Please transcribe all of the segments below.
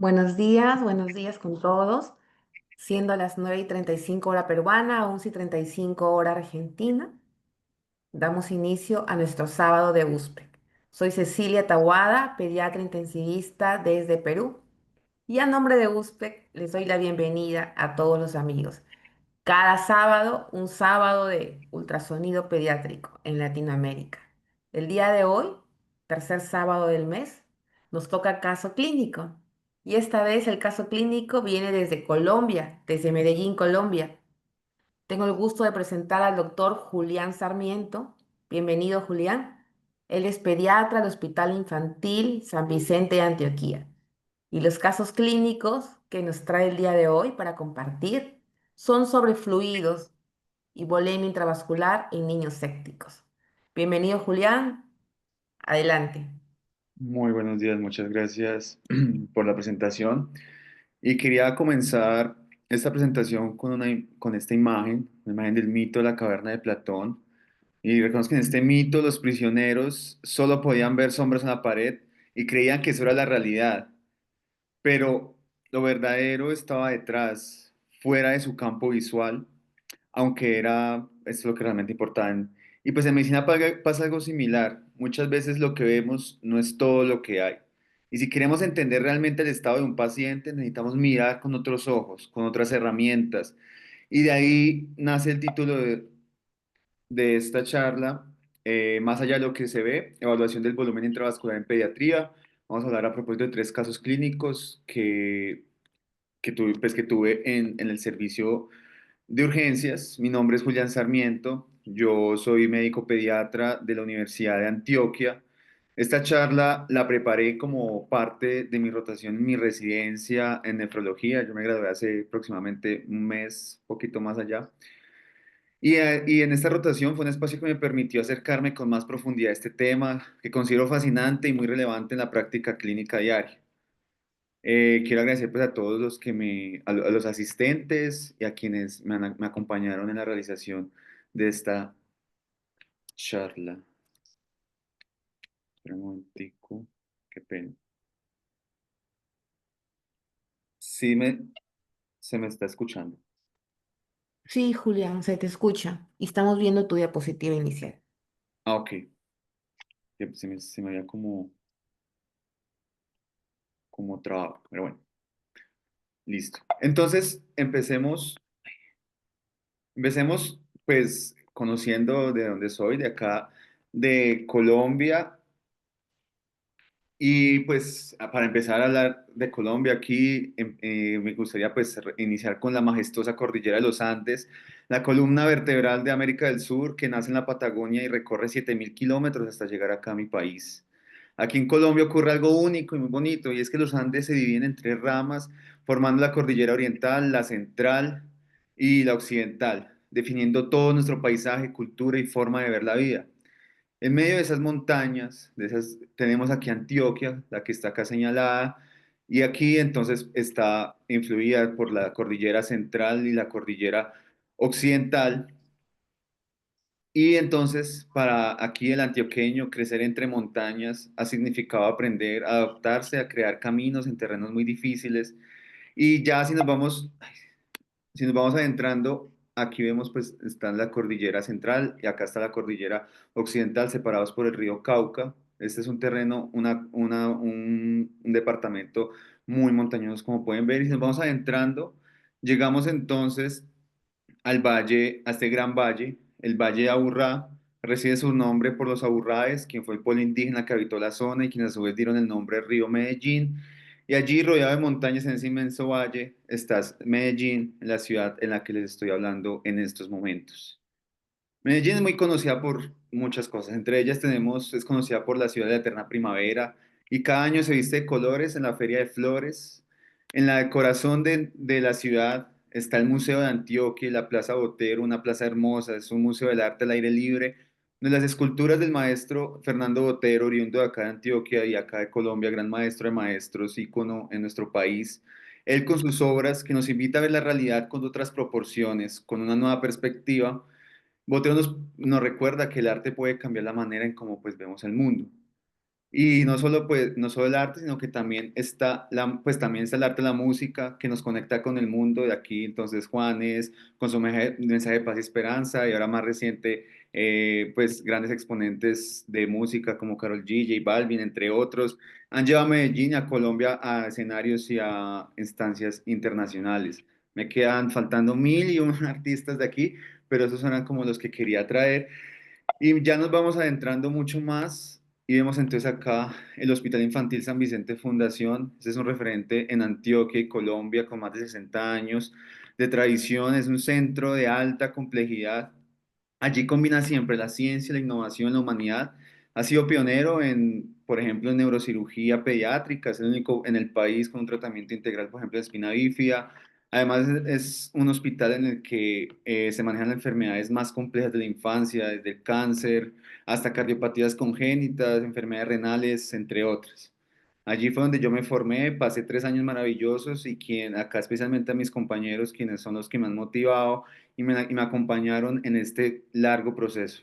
Buenos días con todos. Siendo las 9:35 hora peruana, 11:35 hora argentina, damos inicio a nuestro sábado de USPEC. Soy Cecilia Tawada, pediatra intensivista desde Perú, y a nombre de USPEC les doy la bienvenida a todos los amigos. Cada sábado, un sábado de ultrasonido pediátrico en Latinoamérica. El día de hoy, tercer sábado del mes, nos toca caso clínico. Y esta vez el caso clínico viene desde Colombia, desde Medellín, Colombia. Tengo el gusto de presentar al doctor Julián Sarmiento. Bienvenido, Julián. Él es pediatra del Hospital Infantil San Vicente de Antioquia. Y los casos clínicos que nos trae el día de hoy para compartir son sobre fluidos y volemia intravascular en niños sépticos. Bienvenido, Julián. Adelante. Muy buenos días, muchas gracias por la presentación. Y quería comenzar esta presentación con esta imagen, la imagen del mito de la caverna de Platón. Y reconozco que en este mito los prisioneros solo podían ver sombras en la pared y creían que eso era la realidad, pero lo verdadero estaba detrás, fuera de su campo visual, aunque esto es lo que realmente importaba. Y pues en medicina pasa algo similar. Muchas veces lo que vemos no es todo lo que hay. Y si queremos entender realmente el estado de un paciente, necesitamos mirar con otros ojos, con otras herramientas. Y de ahí nace el título de esta charla, más allá de lo que se ve, evaluación del volumen intravascular en pediatría. Vamos a hablar a propósito de tres casos clínicos que tuve en el servicio de urgencias. Mi nombre es Julián Sarmiento, yo soy médico pediatra de la Universidad de Antioquia. Esta charla la preparé como parte de mi rotación en mi residencia en nefrología. Yo me gradué hace aproximadamente un mes, poquito más allá. Y en esta rotación fue un espacio que me permitió acercarme con más profundidad a este tema que considero fascinante y muy relevante en la práctica clínica diaria. Quiero agradecer pues, a todos a los asistentes y a quienes me acompañaron en la realización de esta charla. Espera un momentico, qué pena. Sí se me está escuchando. Sí, Julián, se te escucha. Y estamos viendo tu diapositiva inicial. Ah, ok. Se me había como trabado, pero bueno, listo. Entonces, empecemos pues conociendo de dónde soy, de acá, de Colombia. Y pues para empezar a hablar de Colombia aquí, me gustaría pues iniciar con la majestuosa cordillera de los Andes, la columna vertebral de América del Sur que nace en la Patagonia y recorre 7.000 kilómetros hasta llegar acá a mi país. Aquí en Colombia ocurre algo único y muy bonito, y es que los Andes se dividen en tres ramas, formando la cordillera oriental, la central y la occidental, definiendo todo nuestro paisaje, cultura y forma de ver la vida. En medio de esas montañas, tenemos aquí Antioquia, la que está acá señalada, y aquí entonces está influida por la cordillera central y la cordillera occidental. Y entonces para aquí el antioqueño, crecer entre montañas ha significado aprender a adaptarse, a crear caminos en terrenos muy difíciles. Y ya si nos vamos adentrando, aquí vemos pues está la cordillera central y acá está la cordillera occidental separados por el río Cauca. Este es un terreno, un departamento muy montañoso como pueden ver, y si nos vamos adentrando, llegamos entonces al valle, a este gran valle, el Valle de Aburrá. Recibe su nombre por los aburráes, quien fue el pueblo indígena que habitó la zona y quienes a su vez dieron el nombre de Río Medellín. Y allí, rodeado de montañas en ese inmenso valle, está Medellín, la ciudad en la que les estoy hablando en estos momentos. Medellín es muy conocida por muchas cosas, entre ellas es conocida por la ciudad de la eterna primavera, y cada año se viste de colores en la Feria de Flores. En la corazón de la ciudad está el Museo de Antioquia y la Plaza Botero, una plaza hermosa, es un museo del arte al aire libre, donde las esculturas del maestro Fernando Botero, oriundo de acá de Antioquia y acá de Colombia, gran maestro de maestros, ícono en nuestro país. Él con sus obras que nos invita a ver la realidad con otras proporciones, con una nueva perspectiva. Botero nos recuerda que el arte puede cambiar la manera en cómo pues vemos el mundo. Y no solo, pues, no solo el arte, sino que también está, pues, también está el arte de la música que nos conecta con el mundo de aquí. Entonces, Juanes, con su mensaje de paz y esperanza, y ahora más reciente, pues, grandes exponentes de música como Karol G, J Balvin, entre otros, han llevado a Medellín y a Colombia a escenarios y a instancias internacionales. Me quedan faltando mil y un artistas de aquí, pero esos eran como los que quería traer. Y ya nos vamos adentrando mucho más y vemos entonces acá el Hospital Infantil San Vicente Fundación. Este es un referente en Antioquia y Colombia con más de 60 años de tradición. Es un centro de alta complejidad. Allí combina siempre la ciencia, la innovación, la humanidad. Ha sido pionero en, por ejemplo, en neurocirugía pediátrica. Es el único en el país con un tratamiento integral, por ejemplo, de espina bífida. Además, es un hospital en el que se manejan las enfermedades más complejas de la infancia, desde el cáncer hasta cardiopatías congénitas, enfermedades renales, entre otras. Allí fue donde yo me formé, pasé 3 años maravillosos y quien acá especialmente a mis compañeros, quienes son los que me han motivado y me acompañaron en este largo proceso.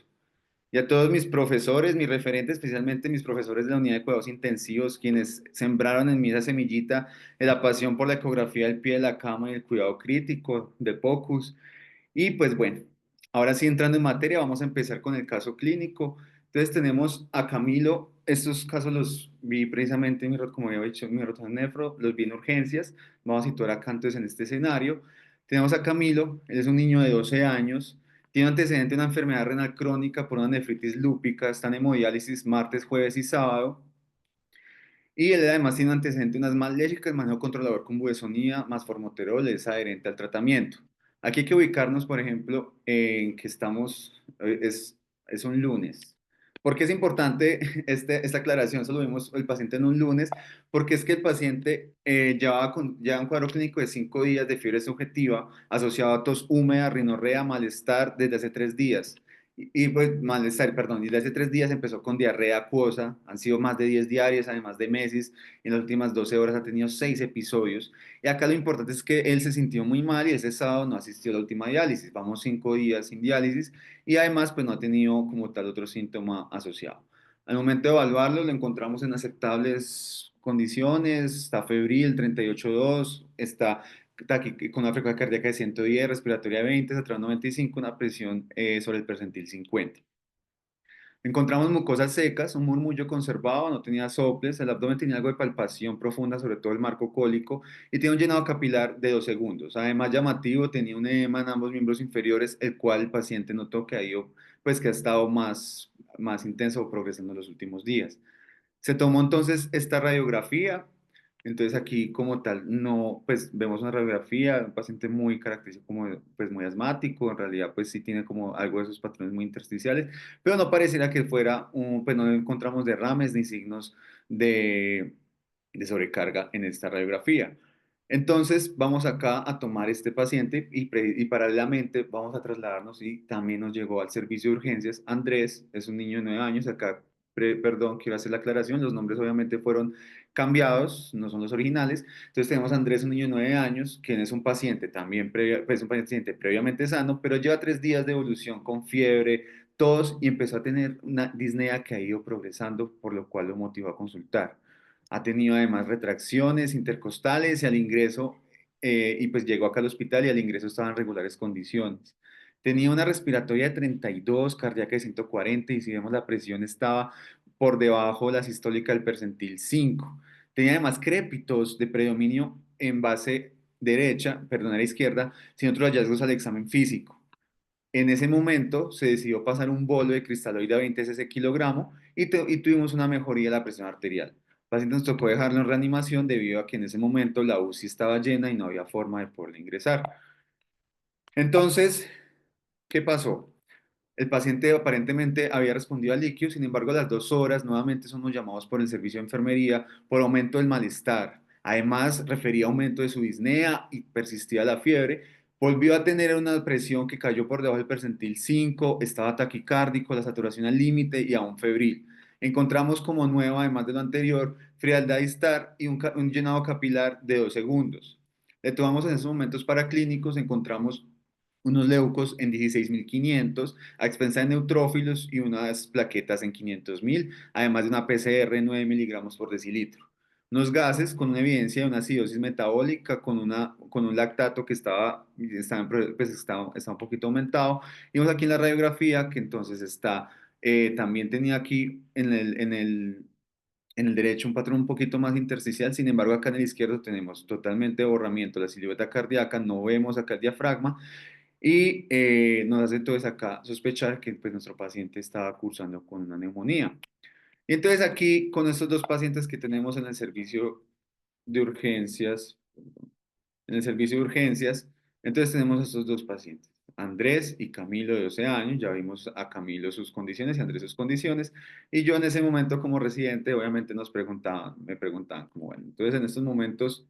Y a todos mis profesores, mis referentes, especialmente mis profesores de la unidad de cuidados intensivos, quienes sembraron en mí esa semillita de la pasión por la ecografía del pie de la cama y el cuidado crítico de POCUS. Y pues bueno, ahora sí entrando en materia, vamos a empezar con el caso clínico. Entonces tenemos a Camilo, estos casos los vi precisamente, como había dicho, en mi rotonefro, los vi en urgencias. Vamos a situar acá entonces en este escenario. Tenemos a Camilo, él es un niño de 12 años, tiene antecedente de una enfermedad renal crónica por una nefritis lúpica, está en hemodiálisis martes, jueves y sábado. Y él además tiene un antecedente de unas más alérgicas, manejo controlador con budesonida, más formoterol, es adherente al tratamiento. Aquí hay que ubicarnos, por ejemplo, en que estamos, es un lunes. ¿Por qué es importante esta aclaración? Solo vimos el paciente en un lunes, porque es que el paciente lleva un cuadro clínico de 5 días de fiebre subjetiva asociado a tos húmeda, rinorrea, malestar desde hace 3 días. Pues malestar, perdón, y desde hace 3 días empezó con diarrea acuosa, han sido más de 10 diarias, además de meses, en las últimas 12 horas ha tenido 6 episodios, y acá lo importante es que él se sintió muy mal y ese sábado no asistió a la última diálisis, vamos 5 días sin diálisis, y además pues no ha tenido como tal otro síntoma asociado. Al momento de evaluarlo lo encontramos en aceptables condiciones, está febril 38,2, está con una frecuencia cardíaca de 110, respiratoria de 20, saturación 95, una presión sobre el percentil 50. Encontramos mucosas secas, un murmullo conservado, no tenía soples, el abdomen tenía algo de palpación profunda, sobre todo el marco cólico, y tenía un llenado capilar de 2 segundos. Además, llamativo, tenía un edema en ambos miembros inferiores, el cual el paciente notó que ha ido, pues que ha estado más intenso o progresando en los últimos días. Se tomó entonces esta radiografía, entonces aquí como tal no, pues vemos una radiografía, un paciente muy característico como pues muy asmático, en realidad pues sí tiene como algo de esos patrones muy intersticiales, pero no pareciera que fuera pues no encontramos derrames ni signos de, de sobrecarga en esta radiografía. Entonces vamos acá a tomar este paciente y paralelamente vamos a trasladarnos y también nos llegó al servicio de urgencias. Andrés es un niño de 9 años, acá perdón, quiero hacer la aclaración, los nombres obviamente fueron cambiados, no son los originales. Entonces tenemos a Andrés, un niño de 9 años, quien es un paciente también, pues un paciente previamente sano, pero lleva 3 días de evolución con fiebre, tos y empezó a tener una disnea que ha ido progresando, por lo cual lo motivó a consultar. Ha tenido además retracciones intercostales y al ingreso, y pues llegó acá al hospital y al ingreso estaba en regulares condiciones. Tenía una respiratoria de 32, cardíaca de 140 y si vemos la presión estaba por debajo de la sistólica del percentil 5. Tenía además crépitos de predominio en base derecha, perdón, a la izquierda, sin otros hallazgos al examen físico. En ese momento se decidió pasar un bolo de cristaloide a 20 cc kilogramo y tuvimos una mejoría de la presión arterial. El paciente nos tocó dejarlo en reanimación debido a que en ese momento la UCI estaba llena y no había forma de poderle ingresar. Entonces, ¿qué pasó? El paciente aparentemente había respondido al líquido, sin embargo, a las 2 horas nuevamente somos llamados por el servicio de enfermería por aumento del malestar. Además, refería aumento de su disnea y persistía la fiebre. Volvió a tener una presión que cayó por debajo del percentil 5, estaba taquicárdico, la saturación al límite y aún febril. Encontramos como nuevo, además de lo anterior, frialdad distal y un llenado capilar de 2 segundos. Le tomamos en esos momentos paraclínicos, encontramos unos leucos en 16.500 a expensa de neutrófilos y unas plaquetas en 500.000, además de una PCR en 9 miligramos por decilitro. Unos gases con una evidencia de una acidosis metabólica con un lactato que está un poquito aumentado. Y vemos aquí en la radiografía que entonces también tenía aquí en el derecho un patrón un poquito más intersticial, sin embargo acá en el izquierdo tenemos totalmente borramiento de la silueta cardíaca, no vemos acá el diafragma y nos hace entonces acá sospechar que pues, nuestro paciente estaba cursando con una neumonía. Y entonces aquí con estos dos pacientes que tenemos de urgencias, en el servicio de urgencias. Entonces tenemos a estos dos pacientes, Andrés y Camilo de 12 años. Ya vimos a Camilo sus condiciones y a Andrés sus condiciones. Y yo en ese momento como residente, obviamente me preguntaban como, bueno, entonces en estos momentos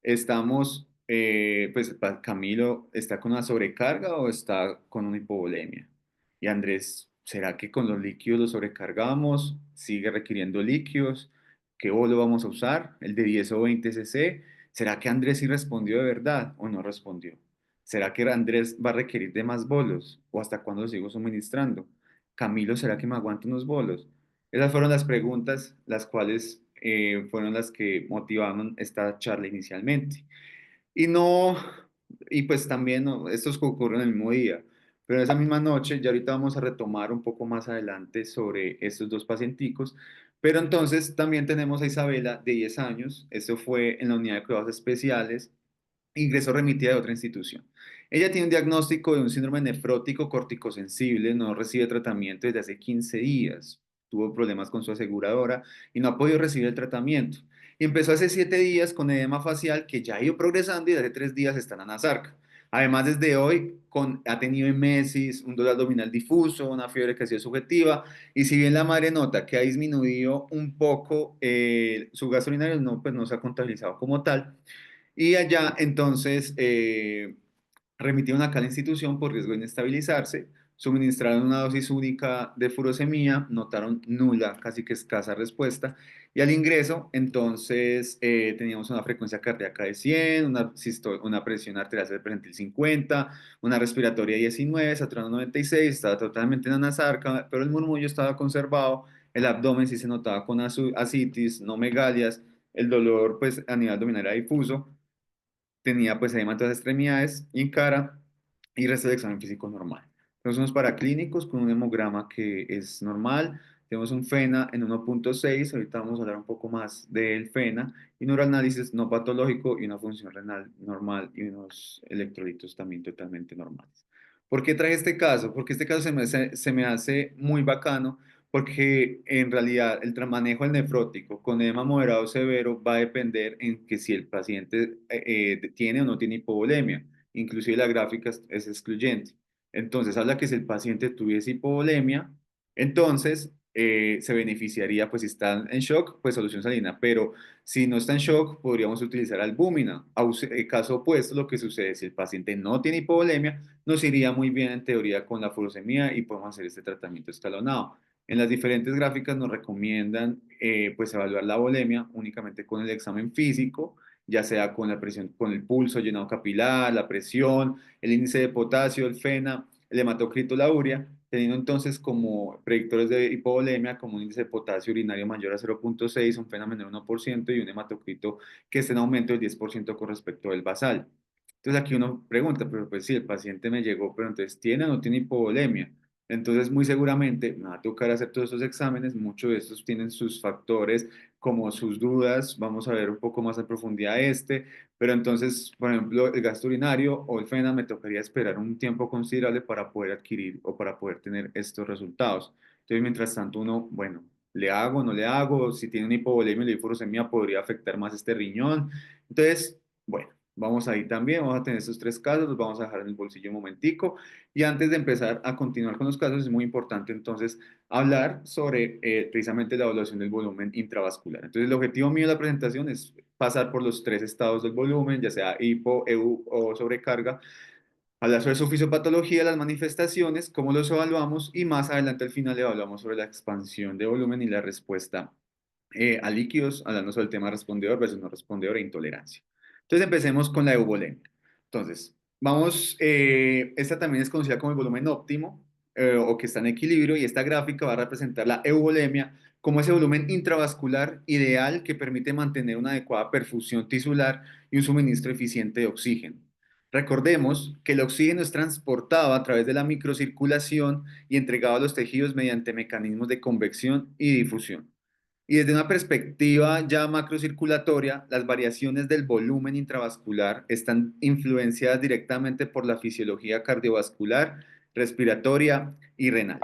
estamos, pues Camilo está con una sobrecarga o está con una hipovolemia. Y Andrés, ¿será que con los líquidos lo sobrecargamos? ¿Sigue requiriendo líquidos? ¿Qué bolo vamos a usar? ¿El de 10 o 20 cc? ¿Será que Andrés sí respondió de verdad o no respondió? ¿Será que Andrés va a requerir de más bolos o hasta cuándo los sigo suministrando? Camilo, ¿será que me aguanta unos bolos? Esas fueron las preguntas, las cuales fueron las que motivaron esta charla inicialmente. Y no, y pues también no, estos ocurren el mismo día, pero esa misma noche, ya ahorita vamos a retomar un poco más adelante sobre estos dos pacienticos, pero entonces también tenemos a Isabela de 10 años, esto fue en la unidad de cuidados especiales, ingresó remitida de otra institución. Ella tiene un diagnóstico de un síndrome nefrótico corticosensible, no recibe tratamiento desde hace 15 días, tuvo problemas con su aseguradora y no ha podido recibir el tratamiento. Y empezó hace 7 días con edema facial que ya ha ido progresando y hace 3 días está en anasarca. Además, desde hoy ha tenido emesis, un dolor abdominal difuso, una fiebre que ha sido subjetiva, y si bien la madre nota que ha disminuido un poco su gasto urinario, no, pues no se ha contabilizado como tal. Y allá entonces remitieron acá a la institución por riesgo de inestabilizarse, suministraron una dosis única de furosemía, notaron nula, casi que escasa respuesta, y al ingreso entonces teníamos una frecuencia cardíaca de 100, una presión arterial del presentil 50, una respiratoria 19, saturando 96, estaba totalmente en anasarca, pero el murmullo estaba conservado, el abdomen sí se notaba con asitis, no megalias, el dolor pues a nivel abdominal era difuso, tenía pues edema en todas las extremidades y en cara y resto del examen físico normal. Tenemos unos paraclínicos con un hemograma que es normal, tenemos un FENA en 1.6, ahorita vamos a hablar un poco más del FENA, y un neuroanálisis no patológico y una función renal normal y unos electrolitos también totalmente normales. ¿Por qué traje este caso? Porque este caso se me hace muy bacano porque en realidad el manejo del nefrótico con edema moderado o severo va a depender en que si el paciente tiene o no tiene hipovolemia. Inclusive la gráfica es excluyente. Entonces habla que si el paciente tuviese hipovolemia, entonces se beneficiaría, pues si está en shock, pues solución salina, pero si no está en shock, podríamos utilizar albúmina. Caso opuesto, lo que sucede si el paciente no tiene hipovolemia, nos iría muy bien en teoría con la furosemida y podemos hacer este tratamiento escalonado. En las diferentes gráficas nos recomiendan pues evaluar la volemia únicamente con el examen físico, ya sea con la presión, con el pulso, llenado capilar, la presión, el índice de potasio, el FENA, el hematocrito, la urea, teniendo entonces como predictores de hipovolemia como un índice de potasio urinario mayor a 0.6, un FENA menor a 1% y un hematocrito que esté en aumento del 10% con respecto al basal. Entonces aquí uno pregunta, pero pues si el paciente me llegó, pero entonces ¿tiene o no tiene hipovolemia? Entonces, muy seguramente me va a tocar hacer todos estos exámenes. Muchos de estos tienen sus factores, como sus dudas. Vamos a ver un poco más en profundidad pero entonces, por ejemplo, el gasto urinario o el FENA me tocaría esperar un tiempo considerable para poder adquirir o para poder tener estos resultados. Entonces, mientras tanto, uno, bueno, ¿le hago, no le hago? Si tiene una hipovolemia o la hipourocemia, podría afectar más este riñón. Entonces, bueno, vamos ahí también, vamos a tener estos tres casos, los vamos a dejar en el bolsillo un momentico. Y antes de empezar a continuar con los casos, es muy importante entonces hablar sobre precisamente la evaluación del volumen intravascular. Entonces, el objetivo mío de la presentación es pasar por los tres estados del volumen, ya sea hipo, EU o sobrecarga, hablar sobre su fisiopatología, las manifestaciones, cómo los evaluamos y más adelante al final evaluamos sobre la expansión de volumen y la respuesta a líquidos, hablando sobre el tema respondedor versus no respondedor e intolerancia. Entonces, empecemos con la euvolemia. Entonces, Vamos, esta también es conocida como el volumen óptimo o que está en equilibrio y esta gráfica va a representar la euvolemia como ese volumen intravascular ideal que permite mantener una adecuada perfusión tisular y un suministro eficiente de oxígeno. Recordemos que el oxígeno es transportado a través de la microcirculación y entregado a los tejidos mediante mecanismos de convección y difusión. Y desde una perspectiva ya macrocirculatoria, las variaciones del volumen intravascular están influenciadas directamente por la fisiología cardiovascular, respiratoria y renal.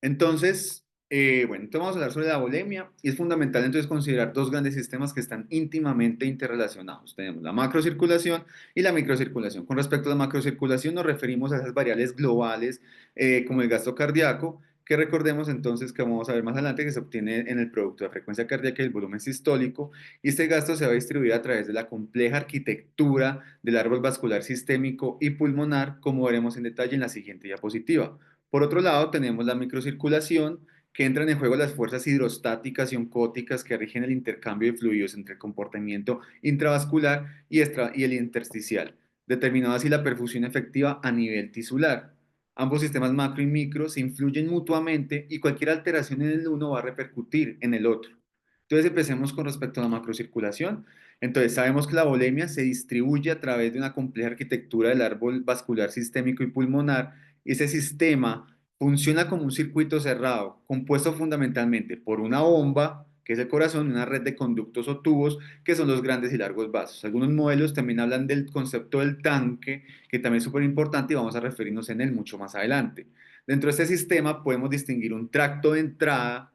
Entonces, bueno, entonces vamos a hablar sobre la volemia y es fundamental entonces considerar dos grandes sistemas que están íntimamente interrelacionados. Tenemos la macrocirculación y la microcirculación. Con respecto a la macrocirculación nos referimos a esas variables globales como el gasto cardíaco, que recordemos entonces que vamos a ver más adelante que se obtiene en el producto de frecuencia cardíaca y el volumen sistólico y este gasto se va a distribuir a través de la compleja arquitectura del árbol vascular sistémico y pulmonar, como veremos en detalle en la siguiente diapositiva. Por otro lado, tenemos la microcirculación, que entran en juego las fuerzas hidrostáticas y oncóticas que rigen el intercambio de fluidos entre el comportamiento intravascular y el intersticial, determinando así la perfusión efectiva a nivel tisular. Ambos sistemas macro y micro se influyen mutuamente y cualquier alteración en el uno va a repercutir en el otro. Entonces empecemos con respecto a la macrocirculación. Entonces sabemos que la volemia se distribuye a través de una compleja arquitectura del árbol vascular sistémico y pulmonar y ese sistema funciona como un circuito cerrado, compuesto fundamentalmente por una bomba, que es el corazón, y una red de conductos o tubos, que son los grandes y largos vasos. Algunos modelos también hablan del concepto del tanque, que también es súper importante y vamos a referirnos en él mucho más adelante. Dentro de este sistema podemos distinguir un tracto de entrada,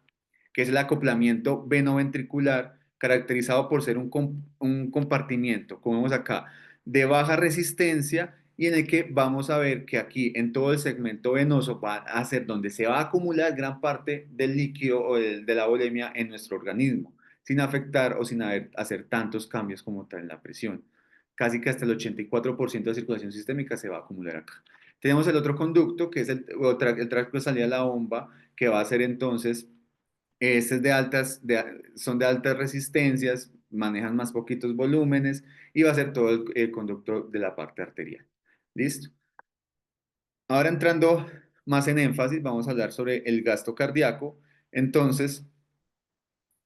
que es el acoplamiento venoventricular, caracterizado por ser un compartimiento, como vemos acá, de baja resistencia y en el que vamos a ver que aquí en todo el segmento venoso va a ser donde se va a acumular gran parte del líquido o de la volemia en nuestro organismo, sin afectar o sin hacer tantos cambios como tal en la presión. Casi que hasta el 84% de la circulación sistémica se va a acumular acá. Tenemos el otro conducto, que es el tracto de salida a la bomba, que va a ser entonces este es son de altas resistencias, manejan más poquitos volúmenes y va a ser todo el conducto de la parte arterial. ¿Listo? Ahora entrando más en énfasis, vamos a hablar sobre el gasto cardíaco. Entonces,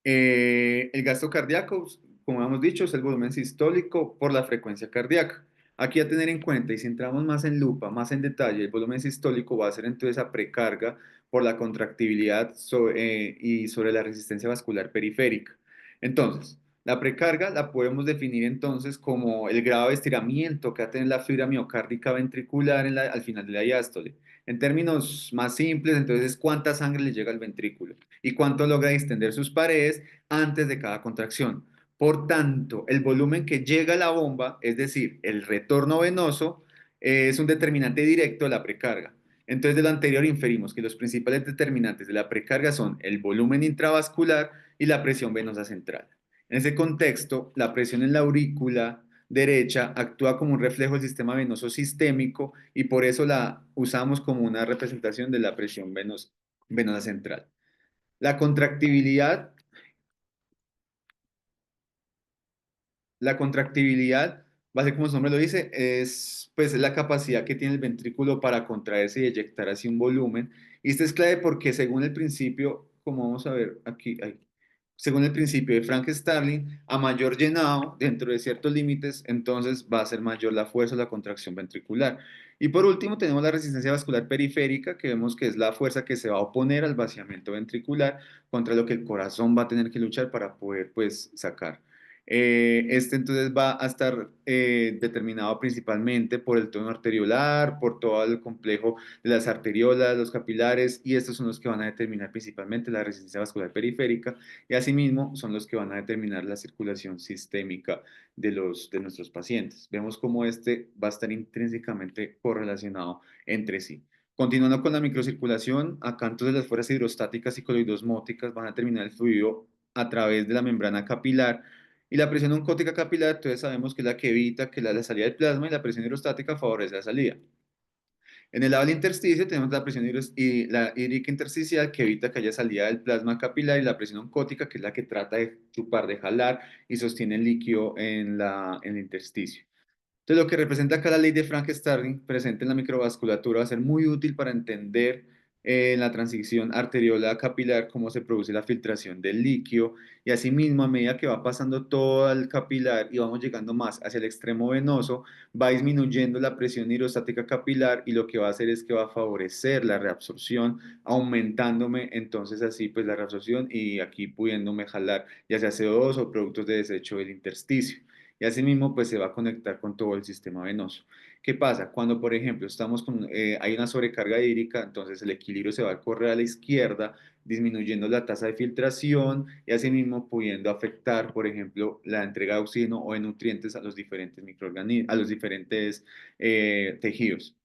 el gasto cardíaco, como hemos dicho, es el volumen sistólico por la frecuencia cardíaca. Aquí a tener en cuenta, y si entramos más en lupa, más en detalle, el volumen sistólico va a ser entonces a precarga por la contractibilidad y sobre la resistencia vascular periférica. Entonces, la precarga la podemos definir entonces como el grado de estiramiento que va a tener la fibra miocárdica ventricular al final de la diástole. En términos más simples, entonces, ¿cuánta sangre le llega al ventrículo? Y cuánto logra distender sus paredes antes de cada contracción. Por tanto, el volumen que llega a la bomba, es decir, el retorno venoso, es un determinante directo de la precarga. Entonces, de lo anterior inferimos que los principales determinantes de la precarga son el volumen intravascular y la presión venosa central. En ese contexto, la presión en la aurícula derecha actúa como un reflejo del sistema venoso sistémico y por eso la usamos como una representación de la presión venosa central. La contractibilidad, la contractibilidad, va a ser como su nombre lo dice, es pues la capacidad que tiene el ventrículo para contraerse y eyectar así un volumen. Y esto es clave porque según el principio, como vamos a ver aquí, según el principio de Frank Starling, a mayor llenado dentro de ciertos límites, entonces va a ser mayor la fuerza o la contracción ventricular. Y por último tenemos la resistencia vascular periférica, que vemos que es la fuerza que se va a oponer al vaciamiento ventricular contra lo que el corazón va a tener que luchar para poder pues sacar. Este entonces va a estar determinado principalmente por el tono arteriolar, por todo el complejo de las arteriolas, los capilares, y estos son los que van a determinar principalmente la resistencia vascular periférica, y asimismo son los que van a determinar la circulación sistémica de nuestros pacientes. Vemos cómo este va a estar intrínsecamente correlacionado entre sí. Continuando con la microcirculación, acá entonces las fuerzas hidrostáticas y coloidosmóticas van a determinar el fluido a través de la membrana capilar y la presión oncótica capilar, entonces sabemos que es la que evita que la salida del plasma y la presión hidrostática favorece la salida. En el lado del intersticio tenemos la presión y la hídrica intersticial que evita que haya salida del plasma capilar y la presión oncótica que es la que trata de chupar, de jalar y sostiene el líquido en el intersticio. Entonces, lo que representa acá la ley de Frank-Starling presente en la microvasculatura va a ser muy útil para entender en la transición arteriola capilar cómo se produce la filtración del líquido y asimismo a medida que va pasando todo el capilar y vamos llegando más hacia el extremo venoso, va disminuyendo la presión hidrostática capilar y lo que va a hacer es que va a favorecer la reabsorción, aumentándome entonces así pues la reabsorción y aquí pudiéndome jalar ya sea CO2 o productos de desecho del intersticio y asimismo pues se va a conectar con todo el sistema venoso. ¿Qué pasa? Cuando, por ejemplo, hay una sobrecarga hídrica, entonces el equilibrio se va a correr a la izquierda, disminuyendo la tasa de filtración y asimismo pudiendo afectar, por ejemplo, la entrega de oxígeno o de nutrientes a los diferentes microorganismos, a los diferentes tejidos.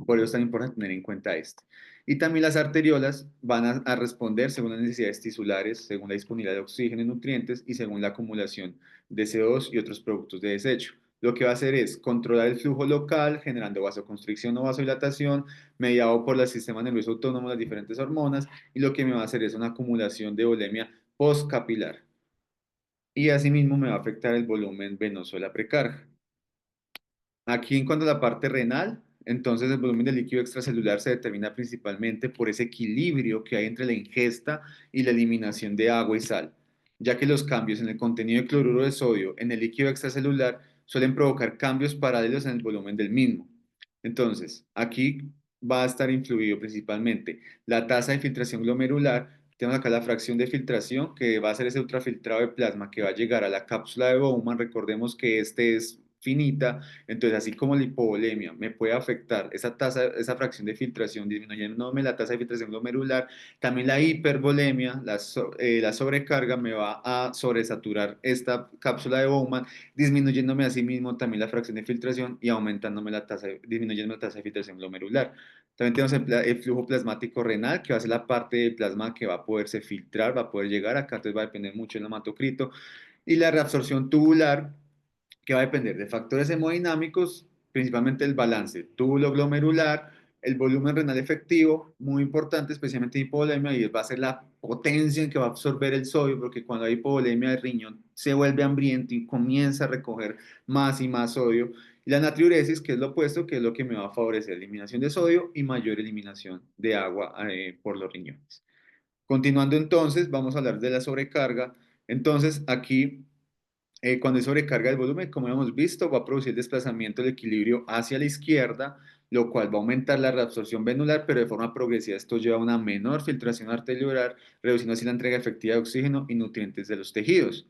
Por eso es tan importante tener en cuenta esto. Y también las arteriolas van a responder según las necesidades tisulares, según la disponibilidad de oxígeno y nutrientes y según la acumulación de CO2 y otros productos de desecho. Lo que va a hacer es controlar el flujo local, generando vasoconstricción o vasodilatación, mediado por el sistema nervioso autónomo, las diferentes hormonas, y lo que me va a hacer es una acumulación de volemia postcapilar. Y asimismo me va a afectar el volumen venoso de la precarga. Aquí en cuanto a la parte renal, entonces el volumen de líquido extracelular se determina principalmente por ese equilibrio que hay entre la ingesta y la eliminación de agua y sal, ya que los cambios en el contenido de cloruro de sodio en el líquido extracelular suelen provocar cambios paralelos en el volumen del mismo. Entonces, aquí va a estar influido principalmente la tasa de filtración glomerular. Tenemos acá la fracción de filtración, que va a ser ese ultrafiltrado de plasma que va a llegar a la cápsula de Bowman. Recordemos que este es finita, entonces así como la hipovolemia me puede afectar esa tasa, esa fracción de filtración, disminuyéndome la tasa de filtración glomerular, también la hipervolemia, la sobrecarga me va a sobresaturar esta cápsula de Bowman, disminuyéndome asimismo también la fracción de filtración y aumentándome la tasa, disminuyendo la tasa de filtración glomerular. También tenemos el flujo plasmático renal, que va a ser la parte del plasma que va a poderse filtrar, va a poder llegar acá, entonces va a depender mucho del hematocrito. Y la reabsorción tubular, que va a depender de factores hemodinámicos, principalmente el balance túbulo-glomerular, el volumen renal efectivo, muy importante, especialmente en hipovolemia, y va a ser la potencia en que va a absorber el sodio, porque cuando hay hipovolemia el riñón se vuelve hambriento y comienza a recoger más y más sodio. Y la natriuresis, que es lo opuesto, que es lo que me va a favorecer eliminación de sodio y mayor eliminación de agua por los riñones. Continuando entonces, vamos a hablar de la sobrecarga. Entonces, aquí cuando hay sobrecarga del volumen, como hemos visto, va a producir desplazamiento del equilibrio hacia la izquierda, lo cual va a aumentar la reabsorción venular, pero de forma progresiva esto lleva a una menor filtración arteriolar, reduciendo así la entrega efectiva de oxígeno y nutrientes de los tejidos.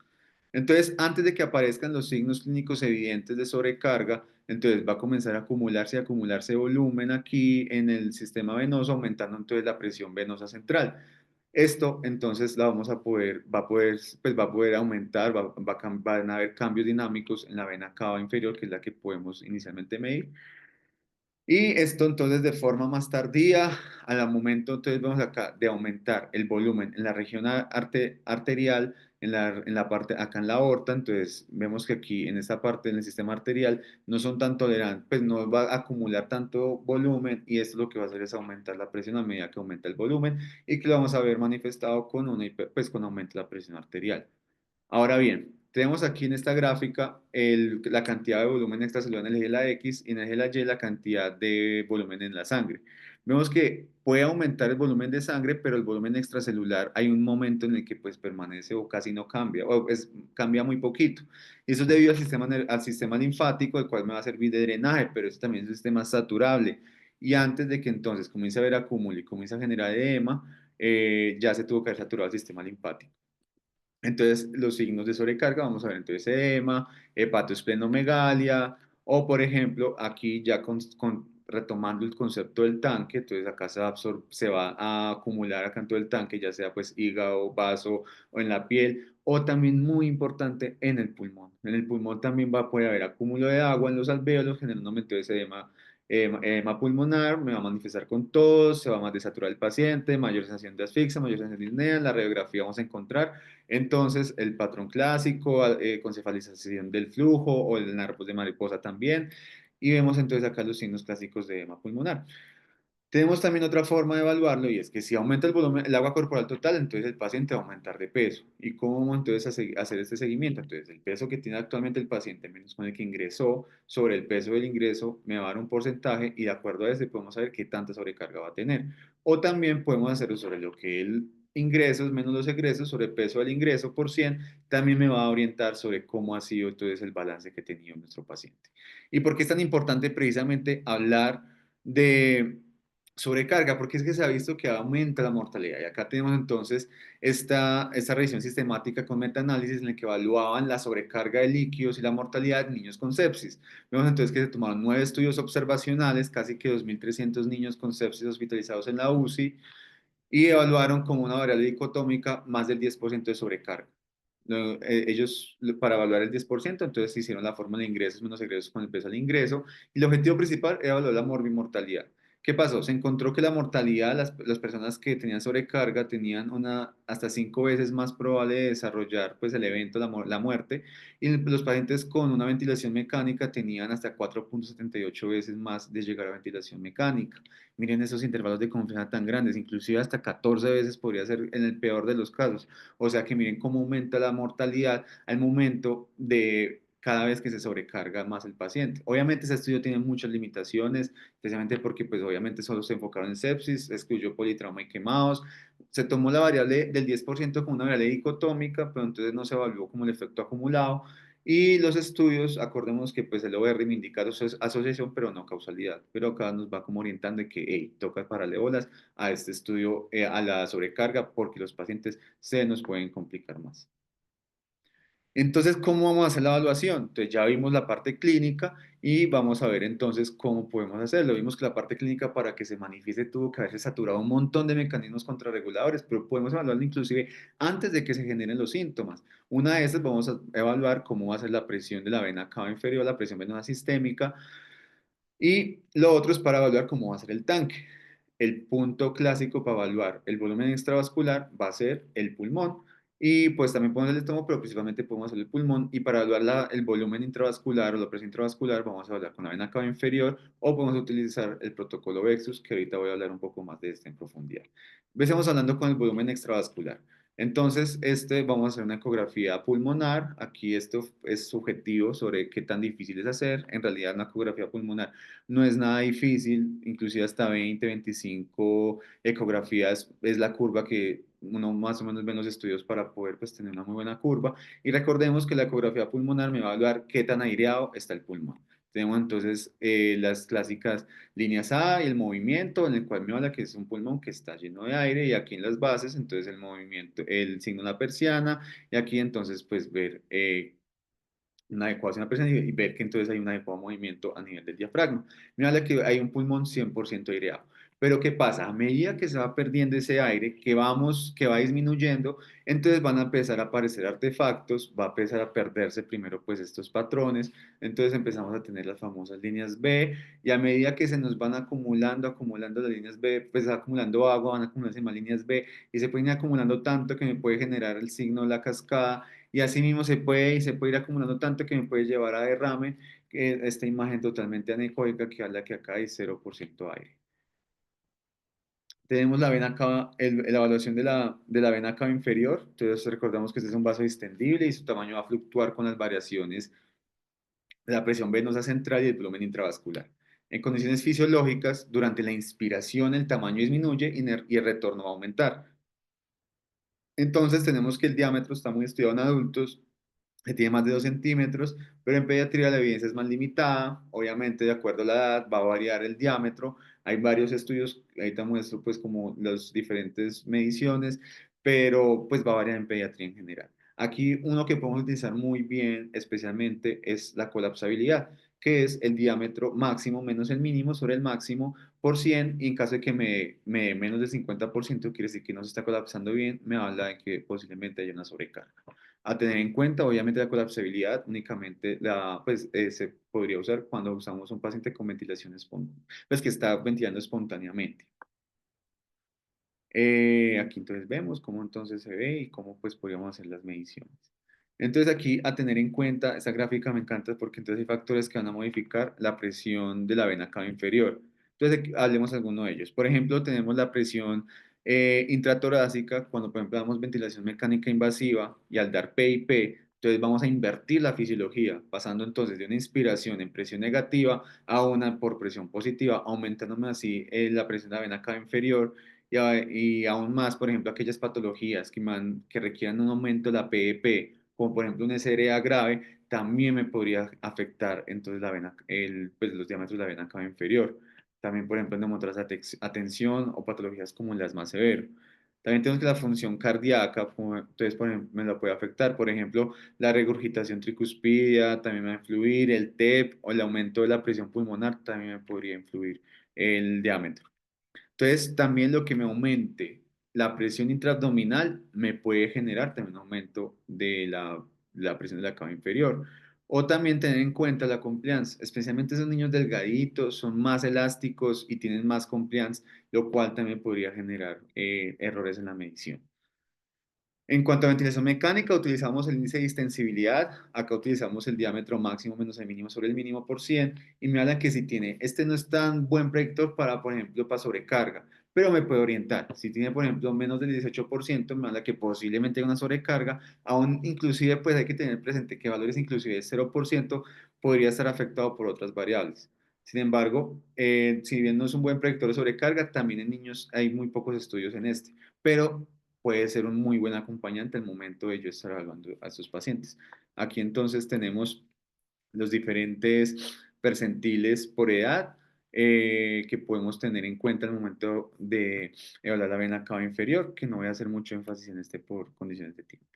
Entonces, antes de que aparezcan los signos clínicos evidentes de sobrecarga, entonces va a comenzar a acumularse y acumularse volumen aquí en el sistema venoso, aumentando entonces la presión venosa central. Esto entonces la vamos a poder, pues va a poder aumentar, van a haber cambios dinámicos en la vena cava inferior, que es la que podemos inicialmente medir. Y esto entonces de forma más tardía, al momento entonces vemos acá de aumentar el volumen en la región arterial, en la parte acá en la aorta, entonces vemos que aquí en esta parte del sistema arterial no son tan tolerantes, pues no va a acumular tanto volumen y esto lo que va a hacer es aumentar la presión a medida que aumenta el volumen y que lo vamos a ver manifestado con pues con aumento de la presión arterial. Ahora bien, tenemos aquí en esta gráfica la cantidad de volumen extracelular en el eje de la X y en el eje de la Y la cantidad de volumen en la sangre. Vemos que puede aumentar el volumen de sangre, pero el volumen extracelular hay un momento en el que pues permanece o casi no cambia, cambia muy poquito. Y eso es debido al sistema linfático, el cual me va a servir de drenaje, pero eso también es un sistema saturable. Y antes de que entonces comience a haber acúmulo y comience a generar edema, ya se tuvo que haber saturado el sistema linfático. Entonces, los signos de sobrecarga, vamos a ver entonces edema, hepatosplenomegalia, o por ejemplo, aquí ya retomando el concepto del tanque, entonces acá se va a acumular acá en todo el tanque, ya sea pues hígado, vaso o en la piel, o también muy importante en el pulmón. En el pulmón también va a poder haber acúmulo de agua en los alvéolos, generando entonces edema pulmonar, me va a manifestar con tos, se va a desaturar el paciente, mayor sensación de asfixia, mayor sensación de disnea, en la radiografía vamos a encontrar entonces, el patrón clásico, con cefalización del flujo o el narcos de mariposa también. y vemos entonces acá los signos clásicos de edema pulmonar. Tenemos también otra forma de evaluarlo y es que si aumenta el volumen, el agua corporal total, entonces el paciente va a aumentar de peso. ¿Y cómo vamos entonces hacer este seguimiento? Entonces el peso que tiene actualmente el paciente menos con el que ingresó sobre el peso del ingreso me va a dar un porcentaje y de acuerdo a ese podemos saber qué tanta sobrecarga va a tener. O también podemos hacerlo sobre lo que el ingresos menos los egresos sobre el peso del ingreso por 100 también me va a orientar sobre cómo ha sido entonces el balance que ha tenido nuestro paciente. ¿Y por qué es tan importante precisamente hablar de sobrecarga? Porque es que se ha visto que aumenta la mortalidad. Y acá tenemos entonces esta revisión sistemática con metaanálisis en la que evaluaban la sobrecarga de líquidos y la mortalidad de niños con sepsis. Vemos entonces que se tomaron 9 estudios observacionales, casi que 2.300 niños con sepsis hospitalizados en la UCI, y evaluaron como una variable dicotómica más del 10% de sobrecarga. Ellos, para evaluar el 10%, entonces hicieron la fórmula de ingresos menos egresos con el peso al ingreso, y el objetivo principal era evaluar la morbimortalidad. ¿Qué pasó? Se encontró que la mortalidad, las personas que tenían sobrecarga tenían una hasta 5 veces más probable de desarrollar pues, el evento, la muerte, y los pacientes con una ventilación mecánica tenían hasta 4,78 veces más de llegar a ventilación mecánica. Miren esos intervalos de confianza tan grandes, inclusive hasta 14 veces podría ser en el peor de los casos. O sea que miren cómo aumenta la mortalidad al momento de cada vez que se sobrecarga más el paciente. Obviamente ese estudio tiene muchas limitaciones, especialmente porque pues obviamente solo se enfocaron en sepsis, excluyó politrauma y quemados. Se tomó la variable del 10% como una variable dicotómica, pero entonces no se evaluó como el efecto acumulado. Y los estudios, acordemos que pues el OR me indica asociación, pero no causalidad. Pero acá nos va como orientando de que hey, toca pararle bolas a este estudio, a la sobrecarga, porque los pacientes se nos pueden complicar más. Entonces, ¿cómo vamos a hacer la evaluación? Entonces, ya vimos la parte clínica y vamos a ver entonces cómo podemos hacerlo. Vimos que la parte clínica para que se manifieste tuvo que haberse saturado un montón de mecanismos contrarreguladores, pero podemos evaluarlo inclusive antes de que se generen los síntomas. Una de estas vamos a evaluar cómo va a ser la presión de la vena cava inferior, la presión venosa sistémica, y lo otro es para evaluar cómo va a ser el tanque. El punto clásico para evaluar el volumen extravascular va a ser el pulmón. Y pues también podemos hacer el estómago, pero principalmente podemos hacer el pulmón. Y para evaluar el volumen intravascular o la presión intravascular, vamos a evaluar con la vena cava inferior o podemos utilizar el protocolo Vexus, que ahorita voy a hablar un poco más de este en profundidad. Empecemos hablando con el volumen extravascular. Entonces, vamos a hacer una ecografía pulmonar. Aquí esto es subjetivo sobre qué tan difícil es hacer. En realidad, una ecografía pulmonar no es nada difícil, inclusive hasta 20, 25 ecografías es la curva que uno más o menos ve en los estudios para poder pues, tener una muy buena curva. Y recordemos que la ecografía pulmonar me va a evaluar qué tan aireado está el pulmón. Tenemos entonces las clásicas líneas A y el movimiento en el cual me habla que es un pulmón que está lleno de aire y aquí en las bases entonces el movimiento, el signo de la persiana y aquí entonces pues ver una adecuación a presión y ver que entonces hay un adecuado movimiento a nivel del diafragma. Mira que hay un pulmón 100% aireado. Pero ¿qué pasa? A medida que se va perdiendo ese aire, que va disminuyendo, entonces van a empezar a aparecer artefactos, va a empezar a perderse primero pues estos patrones, entonces empezamos a tener las famosas líneas B y a medida que se nos van acumulando las líneas B, pues va acumulando agua, van acumulándose más líneas B y se pueden ir acumulando tanto que me puede generar el signo de la cascada y así mismo se puede ir acumulando tanto que me puede llevar a derrame, que esta imagen totalmente anecoica que habla que acá hay 0% aire. Tenemos la vena cava, la evaluación de la vena cava inferior, entonces recordamos que este es un vaso distendible y su tamaño va a fluctuar con las variaciones de la presión venosa central y el volumen intravascular. En condiciones fisiológicas, durante la inspiración el tamaño disminuye y el retorno va a aumentar. Entonces tenemos que el diámetro está muy estudiado en adultos, que tiene más de 2 centímetros, pero en pediatría la evidencia es más limitada. Obviamente, de acuerdo a la edad, va a variar el diámetro. Hay varios estudios, ahí te muestro pues como las diferentes mediciones, pero pues va a variar en pediatría en general. Aquí uno que podemos utilizar muy bien, especialmente, es la colapsabilidad, que es el diámetro máximo menos el mínimo sobre el máximo por 100 y en caso de que me dé menos del 50%, quiere decir que no se está colapsando bien, me habla de que posiblemente haya una sobrecarga. A tener en cuenta, obviamente, la colapsabilidad únicamente se podría usar cuando usamos un paciente con ventilación espontánea, pues que está ventilando espontáneamente. Aquí entonces vemos cómo entonces se ve y cómo pues podríamos hacer las mediciones. Entonces aquí a tener en cuenta, esta gráfica me encanta porque entonces hay factores que van a modificar la presión de la vena cava inferior. Entonces aquí hablemos de alguno de ellos. Por ejemplo, tenemos la presión intratorácica cuando por ejemplo damos ventilación mecánica invasiva y al dar PIP, entonces vamos a invertir la fisiología, pasando entonces de una inspiración en presión negativa a una por presión positiva, aumentándome así la presión de la vena cava inferior y aún más, por ejemplo, aquellas patologías que requieran un aumento de la PEP, como por ejemplo un SRA grave, también me podría afectar entonces pues, los diámetros de la vena cava inferior. También, por ejemplo, en neumotoras atención o patologías como las más severas. También tenemos que la función cardíaca, entonces, por ejemplo, me la puede afectar. Por ejemplo, la regurgitación tricuspidia también me va a influir, el TEP o el aumento de la presión pulmonar también me podría influir el diámetro. Entonces, también lo que me aumente la presión intraabdominal me puede generar también un aumento de la presión de la cava inferior. O también tener en cuenta la compliance, especialmente esos niños delgaditos, son más elásticos y tienen más compliance, lo cual también podría generar errores en la medición. En cuanto a ventilación mecánica, utilizamos el índice de distensibilidad. Acá utilizamos el diámetro máximo menos el mínimo sobre el mínimo por 100. Y me hablan que si tiene, este no es tan buen predictor para, por ejemplo, para sobrecarga, pero me puede orientar. Si tiene, por ejemplo, menos del 18%, me habla que posiblemente hay una sobrecarga. Aún inclusive, pues hay que tener presente que valores inclusive de 0% podría estar afectado por otras variables. Sin embargo, si bien no es un buen predictor de sobrecarga, también en niños hay muy pocos estudios en este. Pero puede ser un muy buen acompañante al momento de yo estar evaluando a estos pacientes. Aquí entonces tenemos los diferentes percentiles por edad que podemos tener en cuenta al momento de evaluar la vena cava inferior, que no voy a hacer mucho énfasis en este por condiciones de tiempo.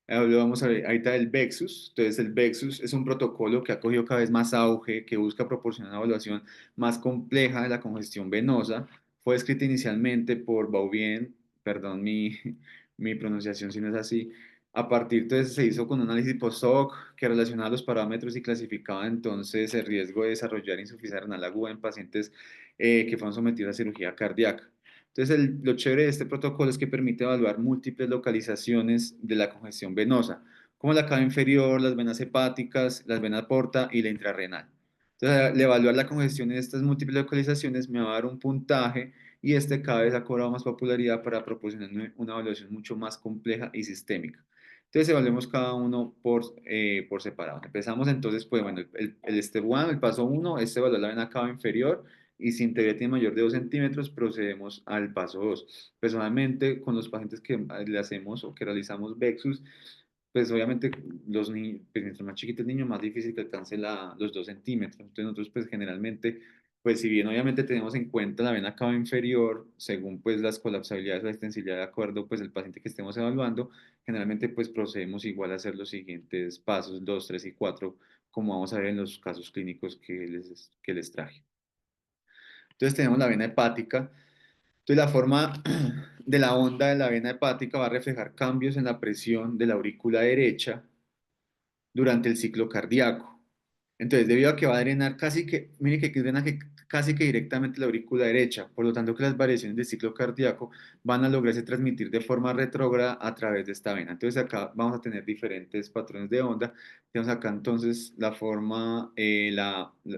Ahora vamos a ver, ahí está el Vexus. Entonces, el Vexus es un protocolo que ha cogido cada vez más auge, que busca proporcionar una evaluación más compleja de la congestión venosa. Fue escrita inicialmente por Bauvien, perdón mi pronunciación si no es así. A partir, entonces, se hizo con un análisis post-hoc que relacionaba los parámetros y clasificaba entonces el riesgo de desarrollar insuficiencia renal aguda en pacientes que fueron sometidos a cirugía cardíaca. Entonces, lo chévere de este protocolo es que permite evaluar múltiples localizaciones de la congestión venosa, como la cava inferior, las venas hepáticas, las venas porta y la intrarrenal. Entonces, al evaluar la congestión en estas múltiples localizaciones me va a dar un puntaje y este cada vez ha cobrado más popularidad para proporcionar una evaluación mucho más compleja y sistémica. Entonces, evaluemos cada uno por separado. Empezamos entonces, pues bueno, el step one, el paso uno, es evaluar la vena cava inferior y si integridad tiene mayor de 2 centímetros, procedemos al paso 2. Personalmente, con los pacientes que le hacemos o que realizamos Vexus, pues obviamente los niños, pues mientras más chiquito el niño, más difícil que alcance los 2 centímetros. Entonces nosotros pues generalmente, pues si bien obviamente tenemos en cuenta la vena cava inferior, según pues las colapsabilidades o la extensibilidad de acuerdo, pues el paciente que estemos evaluando, generalmente pues procedemos igual a hacer los siguientes pasos, 2, 3 y 4, como vamos a ver en los casos clínicos que les traje. Entonces tenemos la vena hepática. Entonces la forma de la onda de la vena hepática va a reflejar cambios en la presión de la aurícula derecha durante el ciclo cardíaco. Entonces, debido a que va a drenar casi que, mire que drena casi que directamente la aurícula derecha, por lo tanto que las variaciones del ciclo cardíaco van a lograrse transmitir de forma retrógrada a través de esta vena. Entonces acá vamos a tener diferentes patrones de onda. Tenemos acá entonces la forma,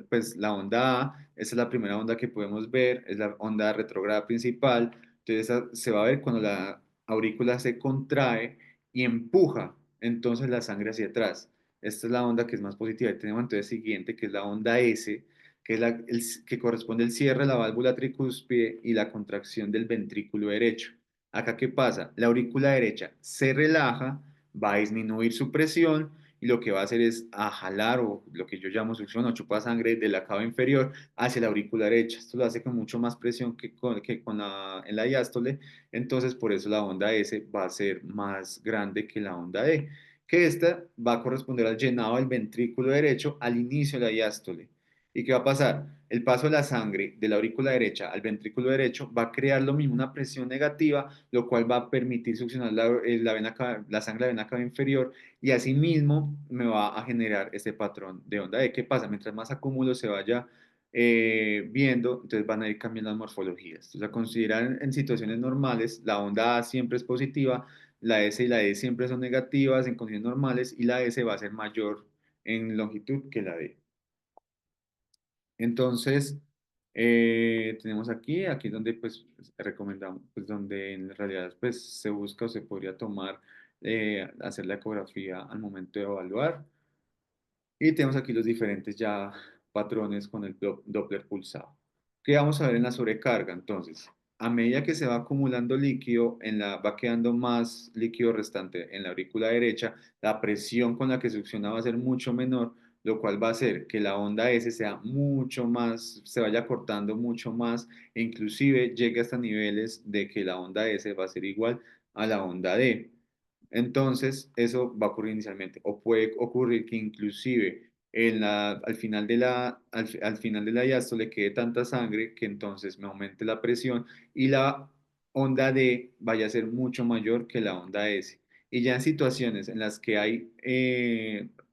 pues la onda A, esa es la primera onda que podemos ver, es la onda retrógrada principal. Entonces esa se va a ver cuando la aurícula se contrae y empuja entonces la sangre hacia atrás. Esta es la onda que es más positiva. Y tenemos entonces siguiente, que es la onda S, que es que corresponde al cierre de la válvula tricúspide y la contracción del ventrículo derecho. Acá, ¿qué pasa? La aurícula derecha se relaja, va a disminuir su presión y lo que va a hacer es a jalar o lo que yo llamo succión o chupa sangre de la cava inferior hacia la aurícula derecha. Esto lo hace con mucho más presión en la diástole, entonces por eso la onda S va a ser más grande que la onda D, que esta va a corresponder al llenado del ventrículo derecho al inicio de la diástole. ¿Y qué va a pasar? El paso de la sangre de la aurícula derecha al ventrículo derecho va a crear lo mismo, una presión negativa, lo cual va a permitir succionar la sangre de la vena cava inferior y asimismo me va a generar este patrón de onda de qué pasa. Mientras más acúmulo se vaya viendo, entonces van a ir cambiando las morfologías. Entonces, a considerar en situaciones normales, la onda A siempre es positiva, la S y la D siempre son negativas en condiciones normales y la S va a ser mayor en longitud que la D. Entonces, tenemos aquí es donde pues recomendamos, pues donde en realidad pues se busca o se podría tomar, hacer la ecografía al momento de evaluar. Y tenemos aquí los diferentes ya patrones con el Doppler pulsado. ¿Qué vamos a ver en la sobrecarga? Entonces, a medida que se va acumulando líquido, va quedando más líquido restante en la aurícula derecha, la presión con la que succiona va a ser mucho menor, lo cual va a hacer que la onda S sea mucho más, se vaya cortando mucho más e inclusive llegue hasta niveles de que la onda S va a ser igual a la onda D. Entonces, eso va a ocurrir inicialmente. O puede ocurrir que inclusive al final de la diástole quede tanta sangre que entonces me aumente la presión y la onda D vaya a ser mucho mayor que la onda S. Y ya en situaciones en las que hay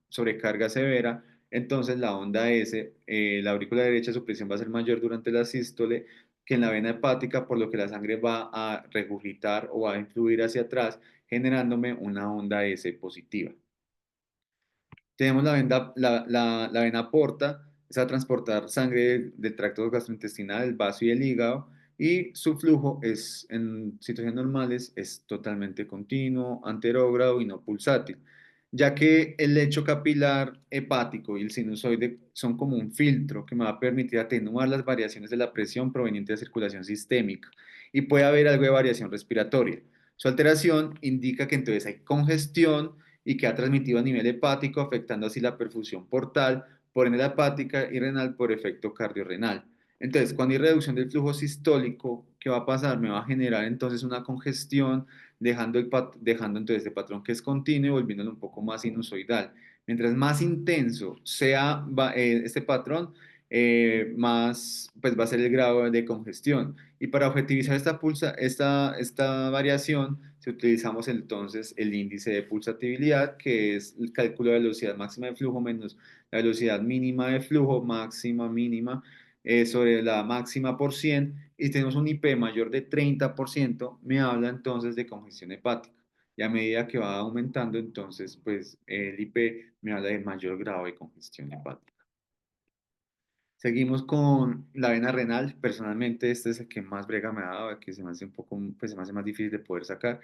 sobrecarga severa, entonces la onda S, la aurícula derecha, su presión va a ser mayor durante la sístole que en la vena hepática, por lo que la sangre va a regurgitar o va a influir hacia atrás generándome una onda S positiva. Tenemos la vena porta, es a transportar sangre del tracto gastrointestinal, el vaso y el hígado, y su flujo es, en situaciones normales es totalmente continuo, anterógrado y no pulsátil, ya que el lecho capilar hepático y el sinusoide son como un filtro que me va a permitir atenuar las variaciones de la presión proveniente de circulación sistémica y puede haber algo de variación respiratoria. Su alteración indica que entonces hay congestión y que ha transmitido a nivel hepático, afectando así la perfusión portal, por ende la hepática y renal por efecto cardiorrenal. Entonces, cuando hay reducción del flujo sistólico, ¿qué va a pasar? Me va a generar entonces una congestión, dejando entonces este patrón que es continuo y volviéndolo un poco más sinusoidal. Mientras más intenso sea este patrón, más pues va a ser el grado de congestión. Y para objetivizar esta variación, si utilizamos entonces el índice de pulsatividad, que es el cálculo de la velocidad máxima de flujo menos la velocidad mínima de flujo, máxima, mínima, sobre la máxima por 100, y tenemos un IP mayor de 30%, me habla entonces de congestión hepática. Y a medida que va aumentando, entonces, pues el IP me habla de mayor grado de congestión hepática. Seguimos con la vena renal. Personalmente, este es el que más brega me ha dado, que se me hace un poco, pues se me hace más difícil de poder sacar,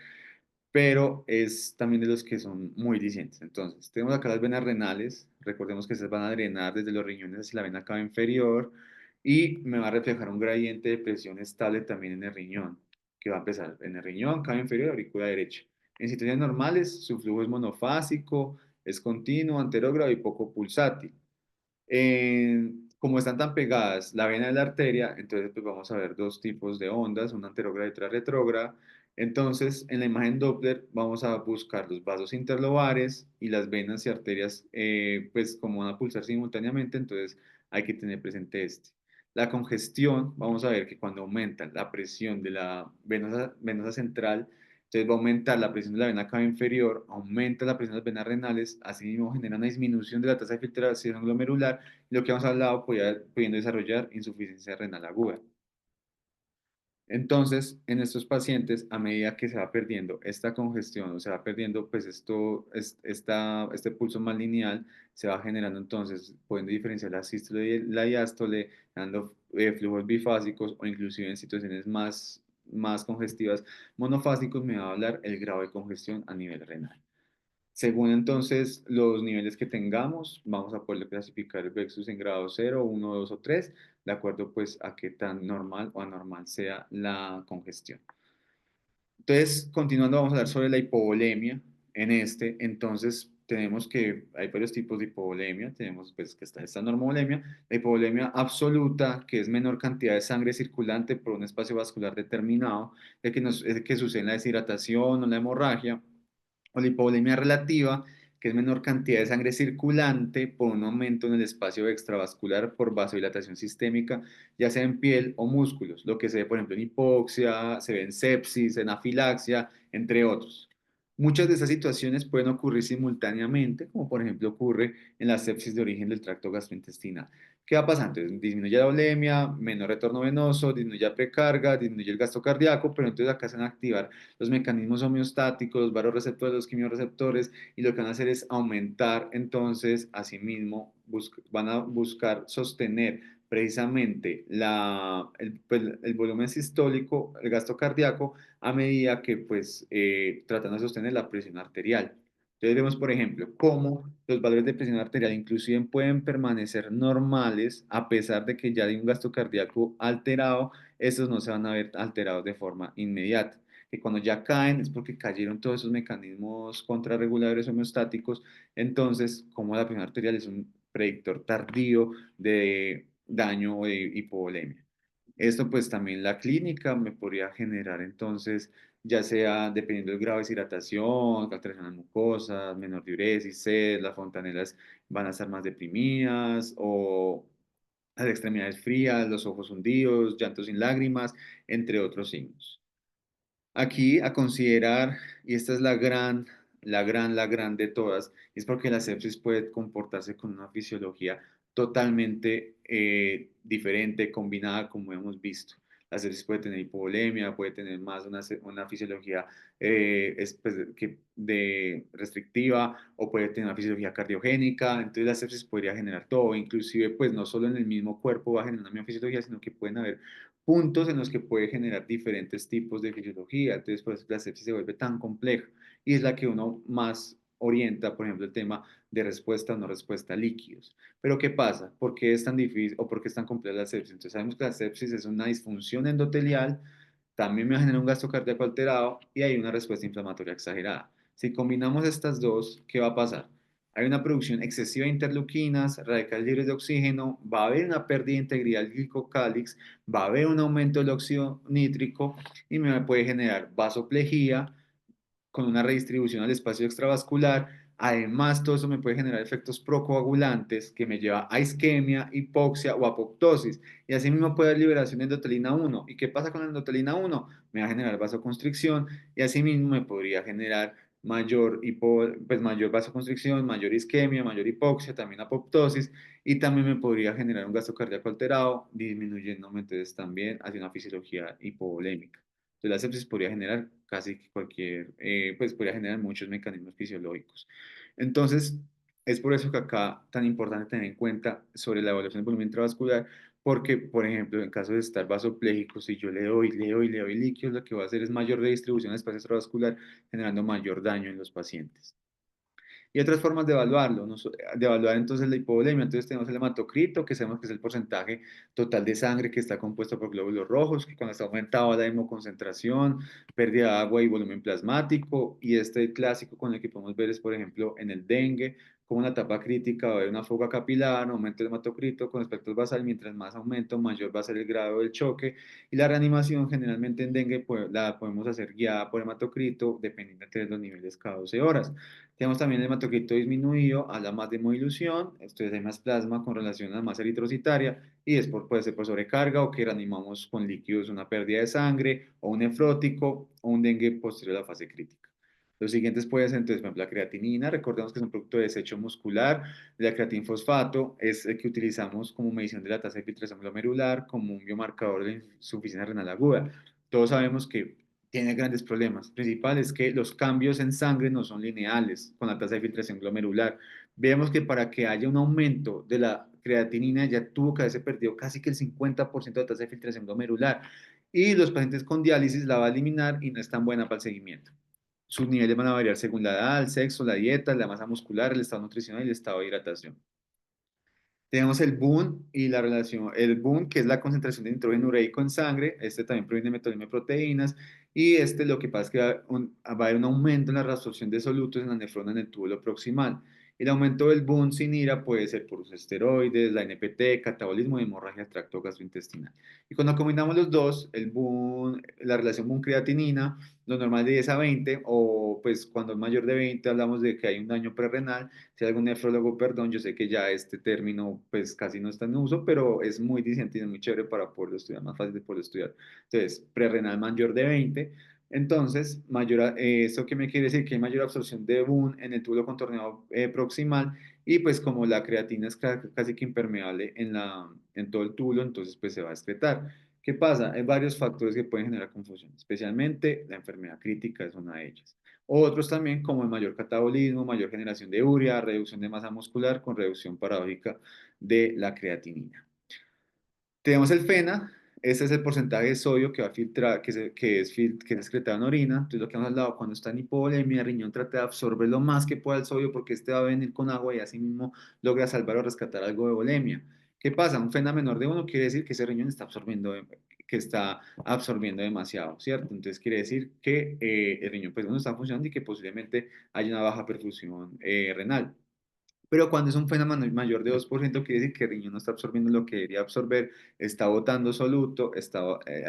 pero es también de los que son muy discientes. Entonces, tenemos acá las venas renales. Recordemos que estas van a drenar desde los riñones hacia la vena cava inferior y me va a reflejar un gradiente de presión estable también en el riñón, que va a empezar en el riñón, cava inferior, aurícula derecha. En situaciones normales, su flujo es monofásico, es continuo, anterógrado y poco pulsátil. Como están tan pegadas la vena y la arteria, entonces pues vamos a ver dos tipos de ondas, una anterógrada y otra retrógrada. Entonces, en la imagen Doppler vamos a buscar los vasos interlobales y las venas y arterias, pues como van a pulsar simultáneamente, entonces hay que tener presente este. La congestión, vamos a ver que cuando aumenta la presión de la venosa central, entonces va a aumentar la presión de la vena cava inferior, aumenta la presión de las venas renales, asimismo genera una disminución de la tasa de filtración glomerular, lo que hemos hablado, pudiendo desarrollar insuficiencia renal aguda. Entonces, en estos pacientes, a medida que se va perdiendo esta congestión o se va perdiendo, pues este pulso más lineal, se va generando entonces, pudiendo diferenciar la sístole y la diástole, dando flujos bifásicos o inclusive en situaciones más congestivas monofásicos, me va a hablar el grado de congestión a nivel renal. Según entonces los niveles que tengamos, vamos a poder clasificar el Vexus en grado 0, 1, 2 o 3, de acuerdo pues a qué tan normal o anormal sea la congestión. Entonces, continuando, vamos a hablar sobre la hipovolemia en este. Entonces, tenemos que hay varios tipos de hipovolemia. Tenemos pues que está esta normovolemia, la hipovolemia absoluta, que es menor cantidad de sangre circulante por un espacio vascular determinado, es que sucede en la deshidratación o la hemorragia, o la hipovolemia relativa, que es menor cantidad de sangre circulante por un aumento en el espacio extravascular por vasodilatación sistémica, ya sea en piel o músculos, lo que se ve, por ejemplo, en hipoxia, se ve en sepsis, en afilaxia, entre otros. Muchas de estas situaciones pueden ocurrir simultáneamente, como por ejemplo ocurre en la sepsis de origen del tracto gastrointestinal, ¿Qué va pasando? Entonces, disminuye la volemia, menor retorno venoso, disminuye la precarga, disminuye el gasto cardíaco, pero entonces acá se van a activar los mecanismos homeostáticos, los vasoreceptores, los quimiorreceptores, y lo que van a hacer es aumentar entonces, asimismo, van a buscar sostener precisamente pues, el volumen sistólico, el gasto cardíaco, a medida que pues tratan de sostener la presión arterial. Entonces vemos, por ejemplo, cómo los valores de presión arterial inclusive pueden permanecer normales a pesar de que ya hay un gasto cardíaco alterado, estos no se van a ver alterados de forma inmediata. Que cuando ya caen es porque cayeron todos esos mecanismos contrarreguladores homeostáticos, entonces como la presión arterial es un predictor tardío de daño o de hipovolemia. Esto pues también la clínica me podría generar entonces, ya sea dependiendo del grado de deshidratación, alteración de mucosas, menor diuresis, sed, las fontanelas van a estar más deprimidas o las extremidades frías, los ojos hundidos, llantos sin lágrimas, entre otros signos. Aquí a considerar, y esta es la gran de todas, es porque la sepsis puede comportarse con una fisiología totalmente diferente, combinada, como hemos visto. La sepsis puede tener hipovolemia, puede tener más una fisiología pues, restrictiva o puede tener una fisiología cardiogénica. Entonces la sepsis podría generar todo, inclusive pues no solo en el mismo cuerpo va a generar una misma fisiología, sino que pueden haber puntos en los que puede generar diferentes tipos de fisiología. Entonces, pues la sepsis se vuelve tan compleja y es la que uno más orienta, por ejemplo, el tema de respuesta o no respuesta a líquidos. Pero ¿qué pasa? ¿Por qué es tan difícil o por qué es tan compleja la sepsis? Entonces sabemos que la sepsis es una disfunción endotelial, también me genera un gasto cardíaco alterado y hay una respuesta inflamatoria exagerada. Si combinamos estas dos, ¿qué va a pasar? Hay una producción excesiva de interleuquinas, radicales libres de oxígeno, va a haber una pérdida de integridad del glicocálix, va a haber un aumento del óxido nítrico y me puede generar vasoplejía con una redistribución al espacio extravascular. Además, todo eso me puede generar efectos procoagulantes que me lleva a isquemia, hipoxia o apoptosis. Y así mismo puede haber liberación de endotelina 1. ¿Y qué pasa con la endotelina 1? Me va a generar vasoconstricción y así mismo me podría generar pues mayor vasoconstricción, mayor isquemia, mayor hipoxia, también apoptosis y también me podría generar un gasto cardíaco alterado, disminuyéndome entonces también hacia una fisiología hipovolémica. Entonces, la sepsis podría generar casi cualquier, pues podría generar muchos mecanismos fisiológicos. Entonces, es por eso que acá tan importante tener en cuenta sobre la evaluación del volumen intravascular, porque, por ejemplo, en caso de estar vasopléjico, si yo le doy líquidos, lo que va a hacer es mayor redistribución del espacio extravascular, generando mayor daño en los pacientes. Y otras formas de evaluarlo, de evaluar entonces la hipovolemia. Entonces tenemos el hematocrito, que sabemos que es el porcentaje total de sangre que está compuesto por glóbulos rojos, que cuando está aumentado la hemoconcentración, pérdida de agua y volumen plasmático. Y este clásico con el que podemos ver es, por ejemplo, en el dengue, como en la etapa crítica va a haber una fuga capilar, aumento del hematocrito con espectro basal, mientras más aumento, mayor va a ser el grado del choque. Y la reanimación generalmente en dengue pues, la podemos hacer guiada por hematocrito, dependiendo de los niveles cada 12 horas. Tenemos también el hematocrito disminuido, habla más de hemodilución, entonces hay más plasma con relación a la masa eritrocitaria y después puede ser por sobrecarga o que reanimamos con líquidos una pérdida de sangre o un nefrótico o un dengue posterior a la fase crítica. Los siguientes pueden ser, entonces, por ejemplo, la creatinina, recordemos que es un producto de desecho muscular, la creatinfosfato es el que utilizamos como medición de la tasa de filtración glomerular, como un biomarcador de insuficiencia renal aguda. Todos sabemos que tiene grandes problemas. Principal es que los cambios en sangre no son lineales con la tasa de filtración glomerular. Vemos que para que haya un aumento de la creatinina ya tuvo que haberse perdido casi que el 50% de tasa de filtración glomerular. Y los pacientes con diálisis la va a eliminar y no es tan buena para el seguimiento. Sus niveles van a variar según la edad, el sexo, la dieta, la masa muscular, el estado nutricional y el estado de hidratación. Tenemos el boom y la relación, el boom que es la concentración de nitrógeno ureico en sangre, este también proviene de metabolismo de proteínas, y este lo que pasa es que va a haber un aumento en la reabsorción de solutos en la nefrona en el túbulo proximal. El aumento del boom sin ira puede ser por los esteroides, la NPT, catabolismo y hemorragia del tracto gastrointestinal. Y cuando combinamos los dos, el boom, la relación boom-creatinina, lo normal de 10 a 20, o pues cuando es mayor de 20 hablamos de que hay un daño prerrenal. Si hay algún nefrólogo, perdón, yo sé que ya este término pues casi no está en uso, pero es muy diciente y es muy chévere para poderlo estudiar, más fácil de poderlo estudiar. Entonces, prerrenal mayor de 20, entonces, ¿eso qué me quiere decir? Que hay mayor absorción de BUN en el túbulo contorneado proximal y pues como la creatina es casi que impermeable en todo el túbulo, entonces pues se va a excretar. ¿Qué pasa? Hay varios factores que pueden generar confusión, especialmente la enfermedad crítica es una de ellas. Otros también como el mayor catabolismo, mayor generación de urea, reducción de masa muscular con reducción paradójica de la creatinina. Tenemos el FENA, ese es el porcentaje de sodio que va a filtrar, que es excretado en orina. Entonces, lo que hemos hablado, cuando está en hipovolemia, el riñón trata de absorber lo más que pueda el sodio porque este va a venir con agua y así mismo logra salvar o rescatar algo de volemia. ¿Qué pasa? Un FENA menor de uno quiere decir que ese riñón está absorbiendo, que está absorbiendo demasiado, ¿cierto? Entonces, quiere decir que el riñón pues no está funcionando y que posiblemente haya una baja perfusión renal. Pero cuando es un fenómeno mayor de 2%, quiere decir que el riñón no está absorbiendo lo que debería absorber, está botando soluto,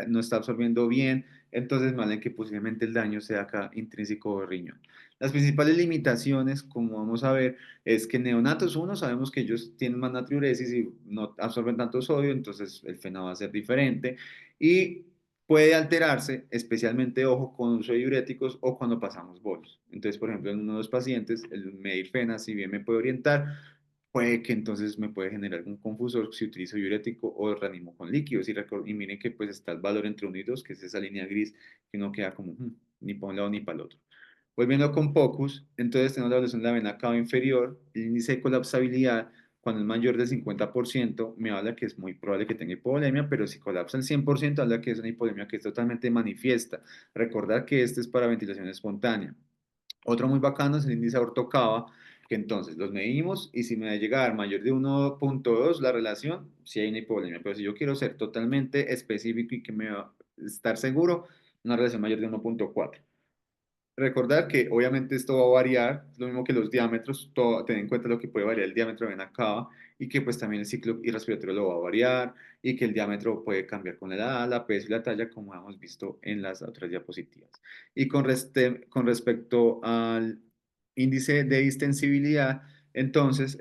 no está absorbiendo bien, entonces mal en que posiblemente el daño sea acá intrínseco del riñón. Las principales limitaciones, como vamos a ver, es que neonatos, uno, sabemos que ellos tienen más natriuresis y no absorben tanto sodio, entonces el FENA va a ser diferente. Y puede alterarse, especialmente, ojo, con uso de diuréticos o cuando pasamos bolos. Entonces, por ejemplo, en uno de los pacientes, el medir FENA, si bien me puede orientar, puede que entonces me puede generar un confusor si utilizo diurético o reanimo con líquidos. Y miren que pues está el valor entre 1 y 2, que es esa línea gris que no queda como ni para un lado ni para el otro. Volviendo con POCUS, entonces tenemos la evaluación de la vena cava inferior, el índice de colapsabilidad, cuando es mayor del 50%, me habla que es muy probable que tenga hipovolemia, pero si colapsa el 100%, habla que es una hipovolemia que es totalmente manifiesta. Recordar que este es para ventilación espontánea. Otro muy bacano es el índice de ortocava, que entonces los medimos y si me llega a dar mayor de 1,2 la relación, si hay una hipovolemia, pero si yo quiero ser totalmente específico y que me va a estar seguro, una relación mayor de 1,4. Recordar que obviamente esto va a variar, lo mismo que los diámetros, ten en cuenta lo que puede variar el diámetro de vena cava y que pues también el ciclo y respiratorio lo va a variar y que el diámetro puede cambiar con la edad, la peso y la talla como hemos visto en las otras diapositivas. Y con respecto al índice de distensibilidad, entonces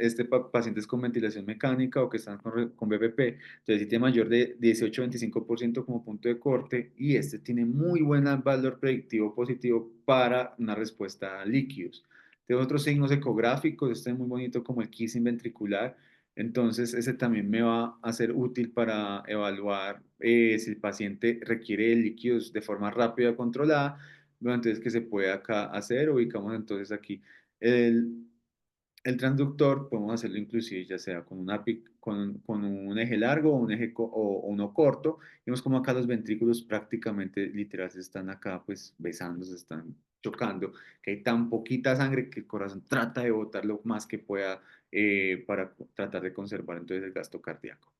pacientes con ventilación mecánica o que están con BPP, entonces, si tiene mayor de 18-25% como punto de corte y este tiene muy buen valor predictivo positivo para una respuesta a líquidos. Tengo otros signos ecográficos, este es muy bonito como el kissing ventricular, entonces ese también me va a ser útil para evaluar si el paciente requiere líquidos de forma rápida y controlada. Bueno, entonces, ¿qué se puede acá hacer? Ubicamos entonces aquí el, el transductor, podemos hacerlo inclusive ya sea con un eje largo o un o uno corto. Vemos como acá los ventrículos prácticamente literal se están acá pues besando, se están chocando, que hay tan poquita sangre que el corazón trata de botar lo más que pueda para tratar de conservar entonces el gasto cardíaco.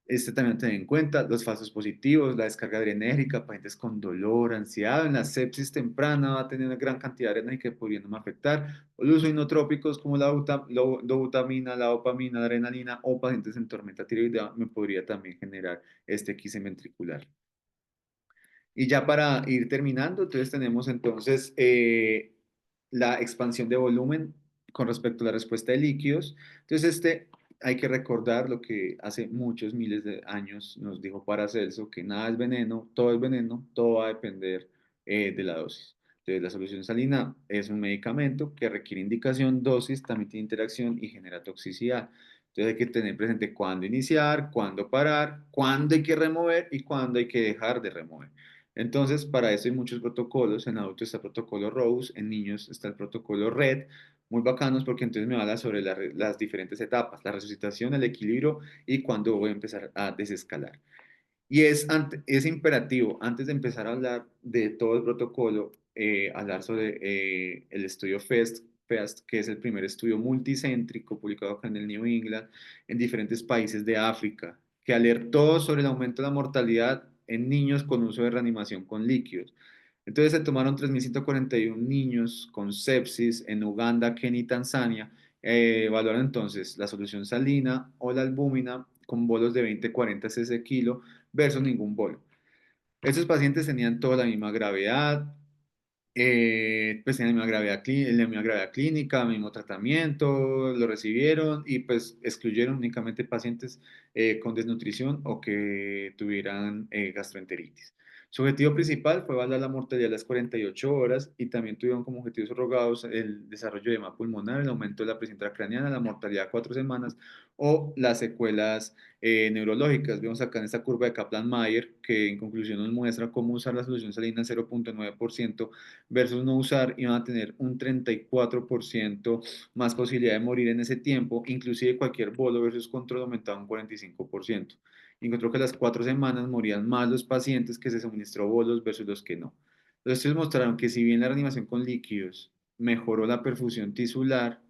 Este también tener en cuenta los falsos positivos, la descarga adrenérgica, pacientes con dolor, ansiedad, en la sepsis temprana va a tener una gran cantidad de adrenalina que podría no afectar, o el uso de inotrópicos como la dobutamina, la dopamina, la adrenalina o pacientes en tormenta tiroidea me podría también generar este quise ventricular. Y ya para ir terminando, entonces tenemos entonces la expansión de volumen con respecto a la respuesta de líquidos. Entonces hay que recordar lo que hace muchos miles de años nos dijo Paracelso, que nada es veneno, todo va a depender de la dosis. Entonces la solución salina es un medicamento que requiere indicación, dosis, también tiene interacción y genera toxicidad. Entonces hay que tener presente cuándo iniciar, cuándo parar, cuándo hay que remover y cuándo hay que dejar de remover. Entonces, para eso hay muchos protocolos. En adultos está el protocolo Rose, en niños está el protocolo Red, muy bacanos porque entonces me habla sobre las diferentes etapas, la resucitación, el equilibrio y cuándo voy a empezar a desescalar. Y es imperativo, antes de empezar a hablar de todo el protocolo, hablar sobre el estudio FEST, que es el primer estudio multicéntrico publicado acá en el New England, en diferentes países de África, que alertó sobre el aumento de la mortalidad en niños con uso de reanimación con líquidos. Entonces se tomaron 3.141 niños con sepsis en Uganda, Kenia y Tanzania. Evaluaron entonces la solución salina o la albúmina con bolos de 20-40 cc kilo versus ningún bolo. Estos pacientes tenían toda la misma gravedad, pues tenían la misma gravedad clínica, mismo tratamiento, lo recibieron y pues excluyeron únicamente pacientes con desnutrición o que tuvieran gastroenteritis. Su objetivo principal fue evaluar la mortalidad a las 48 horas y también tuvieron como objetivos rogados el desarrollo de edema pulmonar, el aumento de la presión intracraneana, la mortalidad a 4 semanas o las secuelas neurológicas. Vemos acá en esta curva de Kaplan-Meier que en conclusión nos muestra cómo usar la solución salina 0,9% versus no usar y van a tener un 34% más posibilidad de morir en ese tiempo, inclusive cualquier bolo versus control aumentaba un 45%. Encontró que a las 4 semanas morían más los pacientes que se suministró bolos versus los que no. Los estudios mostraron que si bien la reanimación con líquidos mejoró la perfusión tisular,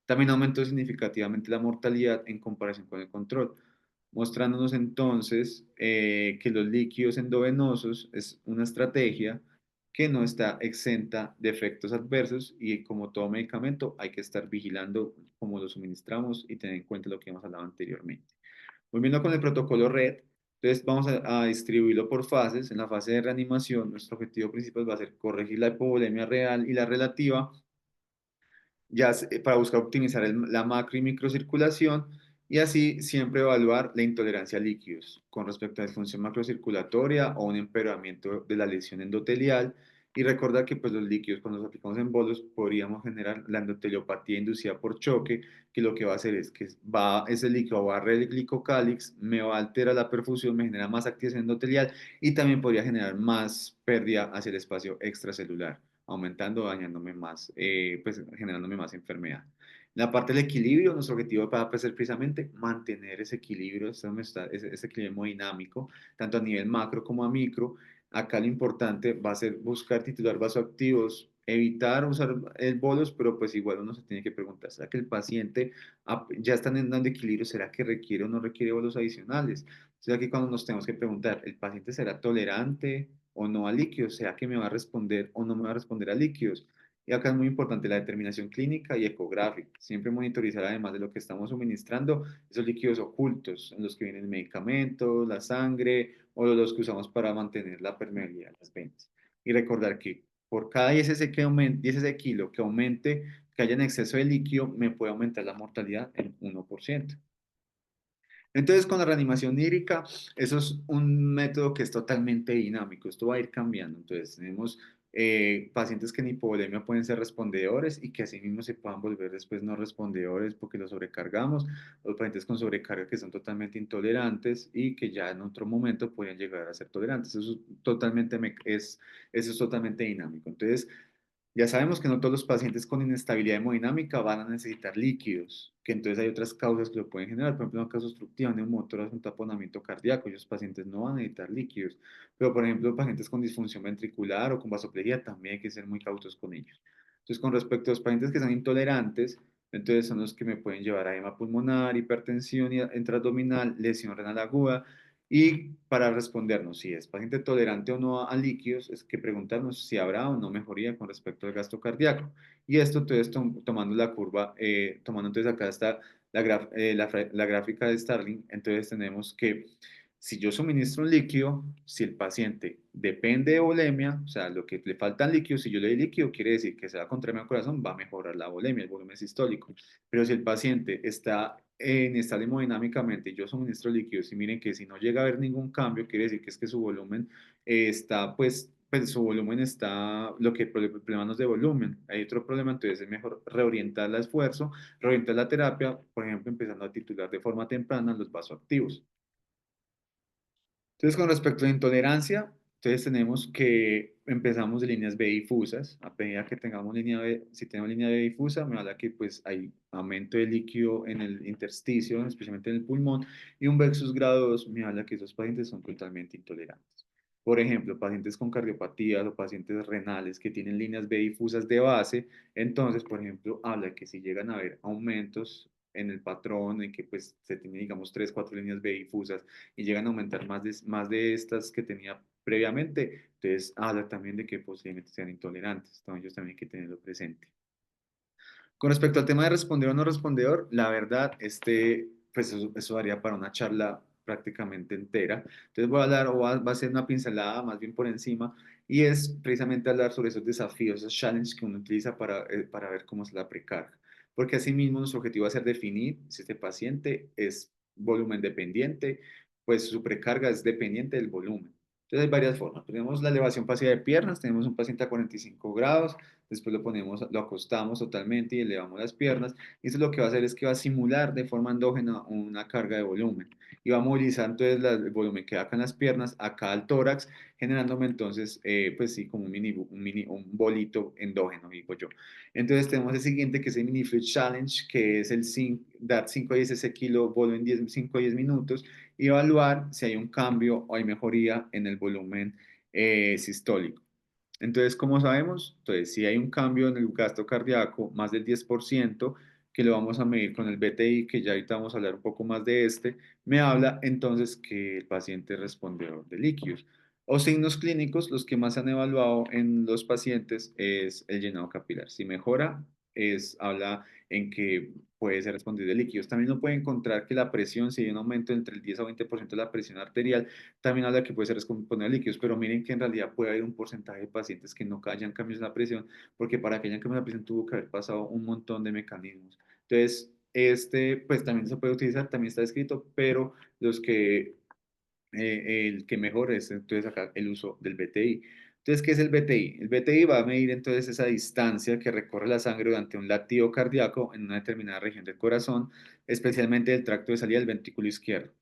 también aumentó significativamente la mortalidad en comparación con el control, mostrándonos entonces que los líquidos endovenosos es una estrategia que no está exenta de efectos adversos y como todo medicamento hay que estar vigilando cómo lo suministramos y tener en cuenta lo que hemos hablado anteriormente. Volviendo con el protocolo RED, entonces vamos a distribuirlo por fases. En la fase de reanimación, nuestro objetivo principal va a ser corregir la hipovolemia real y la relativa, para buscar optimizar la macro y microcirculación y así siempre evaluar la intolerancia a líquidos con respecto a la disfunción macrocirculatoria o un empeoramiento de la lesión endotelial. Y recordar que pues, los líquidos cuando los aplicamos en bolos podríamos generar la endoteliopatía inducida por choque, que lo que va a hacer es que ese líquido va a barrer el glicocálix, me va a alterar la perfusión, me genera más activación endotelial y también podría generar más pérdida hacia el espacio extracelular, aumentando, dañándome más, pues generándome más enfermedad. La parte del equilibrio, nuestro objetivo va a ser precisamente mantener ese equilibrio, ese equilibrio hemodinámico, tanto a nivel macro como a micro. Acá lo importante va a ser buscar titular vasoactivos, evitar usar el bolos, pero pues igual uno se tiene que preguntar, ¿será que el paciente ya está en dando equilibrio? ¿Será que requiere o no requiere bolos adicionales? Entonces aquí cuando nos tenemos que preguntar, ¿el paciente será tolerante o no a líquidos? ¿Será que me va a responder o no me va a responder a líquidos? Y acá es muy importante la determinación clínica y ecográfica. Siempre monitorizar, además de lo que estamos suministrando, esos líquidos ocultos en los que vienen medicamentos, la sangre o los que usamos para mantener la permeabilidad de las venas. Y recordar que por cada 10 ese, ese kilo que aumente, que haya en exceso de líquido, me puede aumentar la mortalidad en 1%. Entonces, con la reanimación hídrica, eso es un método que es totalmente dinámico, esto va a ir cambiando. Entonces, tenemos pacientes que en hipovolemia pueden ser respondedores y que asimismo se puedan volver después no respondedores porque los sobrecargamos, los pacientes con sobrecarga que son totalmente intolerantes y que ya en otro momento pueden llegar a ser tolerantes. Eso es totalmente dinámico. Entonces, ya sabemos que no todos los pacientes con inestabilidad hemodinámica van a necesitar líquidos, que entonces hay otras causas que lo pueden generar. Por ejemplo, una causa obstructiva neumotórax, un taponamiento cardíaco, esos pacientes no van a necesitar líquidos. Pero, por ejemplo, pacientes con disfunción ventricular o con vasoplejía también hay que ser muy cautos con ellos. Entonces, con respecto a los pacientes que son intolerantes, entonces son los que me pueden llevar a edema pulmonar, hipertensión intraabdominal, lesión renal aguda. Y para respondernos si es paciente tolerante o no a líquidos, es que preguntarnos si habrá o no mejoría con respecto al gasto cardíaco. Y esto entonces tomando la curva, tomando entonces acá está la gráfica de Starling, entonces tenemos que si yo suministro un líquido, si el paciente depende de volemia, o sea, lo que le faltan líquidos, si yo le doy líquido, quiere decir que se va a contraer el corazón, va a mejorar la volemia, el volumen sistólico. Pero si el paciente está inestable hemodinámicamente y yo suministro líquidos y miren que si no llega a haber ningún cambio, quiere decir que es que su volumen está, pues su volumen está, lo que el problema no es de volumen. Hay otro problema, entonces es mejor reorientar el esfuerzo, reorientar la terapia, por ejemplo, empezando a titular de forma temprana los vasoactivos. Entonces, con respecto a la intolerancia, entonces tenemos que empezamos de líneas B difusas. A medida que tengamos línea B, si tenemos línea B difusa, me habla que pues hay aumento de líquido en el intersticio, especialmente en el pulmón, y un versus grado 2 me habla que esos pacientes son totalmente intolerantes. Por ejemplo, pacientes con cardiopatías o pacientes renales que tienen líneas B difusas de base, entonces, por ejemplo, habla que si llegan a haber aumentos en el patrón, en que pues se tiene, digamos, 3, 4 líneas B difusas, y llegan a aumentar más de estas que tenía previamente, entonces habla también de que posiblemente sean intolerantes, entonces ellos también hay que tenerlo presente. Con respecto al tema de responder o no respondedor, la verdad, pues eso daría para una charla prácticamente entera. Entonces voy a hablar, o va a ser una pincelada más bien por encima, y es precisamente hablar sobre esos desafíos, esos challenges que uno utiliza para ver cómo es la precarga. Porque asimismo nuestro objetivo va a ser definir si este paciente es volumen dependiente, pues su precarga es dependiente del volumen. Entonces hay varias formas. Tenemos la elevación pasiva de piernas, tenemos un paciente a 45 grados, después lo ponemos, lo acostamos totalmente y elevamos las piernas. Y eso lo que va a hacer es que va a simular de forma endógena una carga de volumen y va a movilizar entonces el volumen que da acá en las piernas, acá al tórax, generándome entonces, pues sí, como un bolito endógeno, digo yo. Entonces tenemos el siguiente que es el Mini Fluid Challenge, que es dar 5 a 10 ese kilo bolo en 5 a 10 minutos y evaluar si hay un cambio o hay mejoría en el volumen sistólico. Entonces, ¿cómo sabemos? Entonces, si hay un cambio en el gasto cardíaco, más del 10%, que lo vamos a medir con el BTI, que ya ahorita vamos a hablar un poco más de este, me habla entonces que el paciente respondió de líquidos. O signos clínicos, los que más se han evaluado en los pacientes es el llenado capilar. Si mejora, habla en que puede ser respondido de líquidos. También uno puede encontrar que la presión, si hay un aumento entre el 10 a 20% de la presión arterial, también habla que puede ser respondido de líquidos, pero miren que en realidad puede haber un porcentaje de pacientes que no hayan cambios en la presión, porque para que hayan cambios en la presión tuvo que haber pasado un montón de mecanismos. Entonces, pues también se puede utilizar, también está escrito, pero el que mejor es entonces acá el uso del BTI. Entonces, ¿qué es el BTI? El BTI va a medir entonces esa distancia que recorre la sangre durante un latido cardíaco en una determinada región del corazón, especialmente del tracto de salida del ventrículo izquierdo.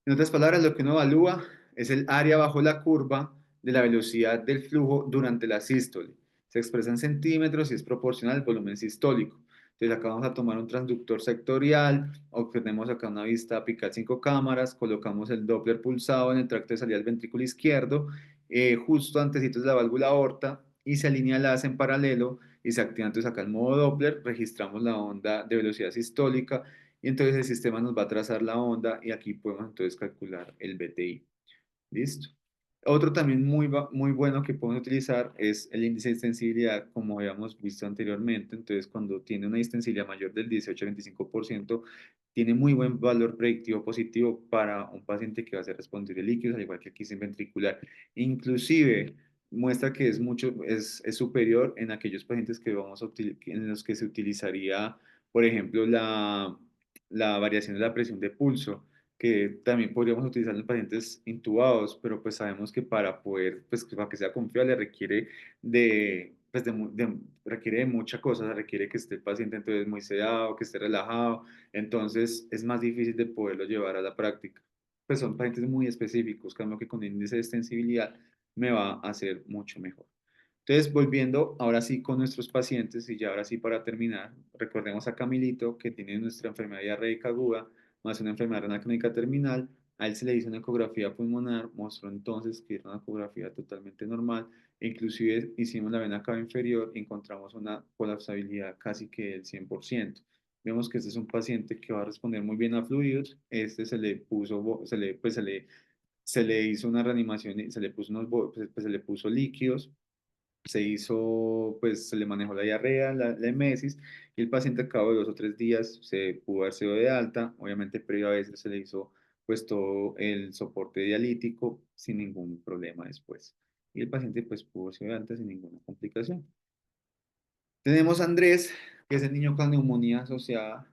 En otras palabras, lo que uno evalúa es el área bajo la curva de la velocidad del flujo durante la sístole. Se expresa en centímetros y es proporcional al volumen sistólico. Entonces acá vamos a tomar un transductor sectorial, obtenemos acá una vista apical 5 cámaras, colocamos el Doppler pulsado en el tracto de salida del ventrículo izquierdo, justo antecitos de la válvula aorta, y se alinea el haz en paralelo y se activa entonces acá el modo Doppler, registramos la onda de velocidad sistólica y entonces el sistema nos va a trazar la onda y aquí podemos entonces calcular el BTI. ¿Listo? Otro también muy bueno que podemos utilizar es el índice de extensibilidad, como habíamos visto anteriormente. Entonces, cuando tiene una extensibilidad mayor del 18 al 25%, tiene muy buen valor predictivo positivo para un paciente que va a ser responder de líquidos, al igual que aquí sin ventricular. Inclusive, muestra que es superior en aquellos pacientes en los que se utilizaría, por ejemplo, la variación de la presión de pulso que también podríamos utilizar en pacientes intubados, pero pues sabemos que para poder, pues para que sea confiable requiere requiere de mucha cosa, requiere que esté el paciente entonces muy sedado, que esté relajado, entonces es más difícil de poderlo llevar a la práctica. Pues son pacientes muy específicos, cambio que con índice de extensibilidad me va a hacer mucho mejor. Entonces, volviendo ahora sí con nuestros pacientes, y ya ahora sí para terminar, recordemos a Camilito que tiene nuestra enfermedad diarreica aguda, más una enfermedad renal crónica terminal. A él se le hizo una ecografía pulmonar, mostró entonces que era una ecografía totalmente normal, e inclusive hicimos la vena cava inferior y encontramos una colapsabilidad casi que del 100%. Vemos que este es un paciente que va a responder muy bien a fluidos, este se le puso, se le hizo una reanimación y se le puso se le puso líquidos, se hizo, pues se le manejó la diarrea, la emesis, y el paciente al cabo de 2 o 3 días se pudo haber sido de alta. Obviamente, previo a eso se le hizo pues todo el soporte dialítico sin ningún problema después. Y el paciente pues pudo ser de alta sin ninguna complicación. Tenemos a Andrés, que es el niño con neumonía asociada,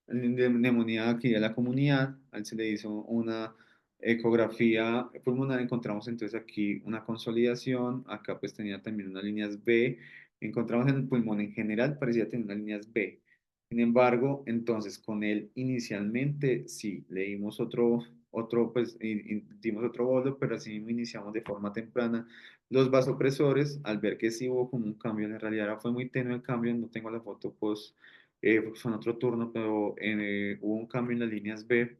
neumonía aquí a la comunidad. A él se le hizo una ecografía pulmonar. Encontramos entonces aquí una consolidación. Acá pues tenía también unas líneas B. Encontramos en el pulmón en general, parecía tener unas líneas B. Sin embargo, entonces con él inicialmente sí, le dimos pues dimos otro bolo, pero así mismo iniciamos de forma temprana los vasopresores, al ver que sí hubo como un cambio, en realidad fue muy tenue el cambio, no tengo la foto post, fue en otro turno, pero hubo un cambio en las líneas B,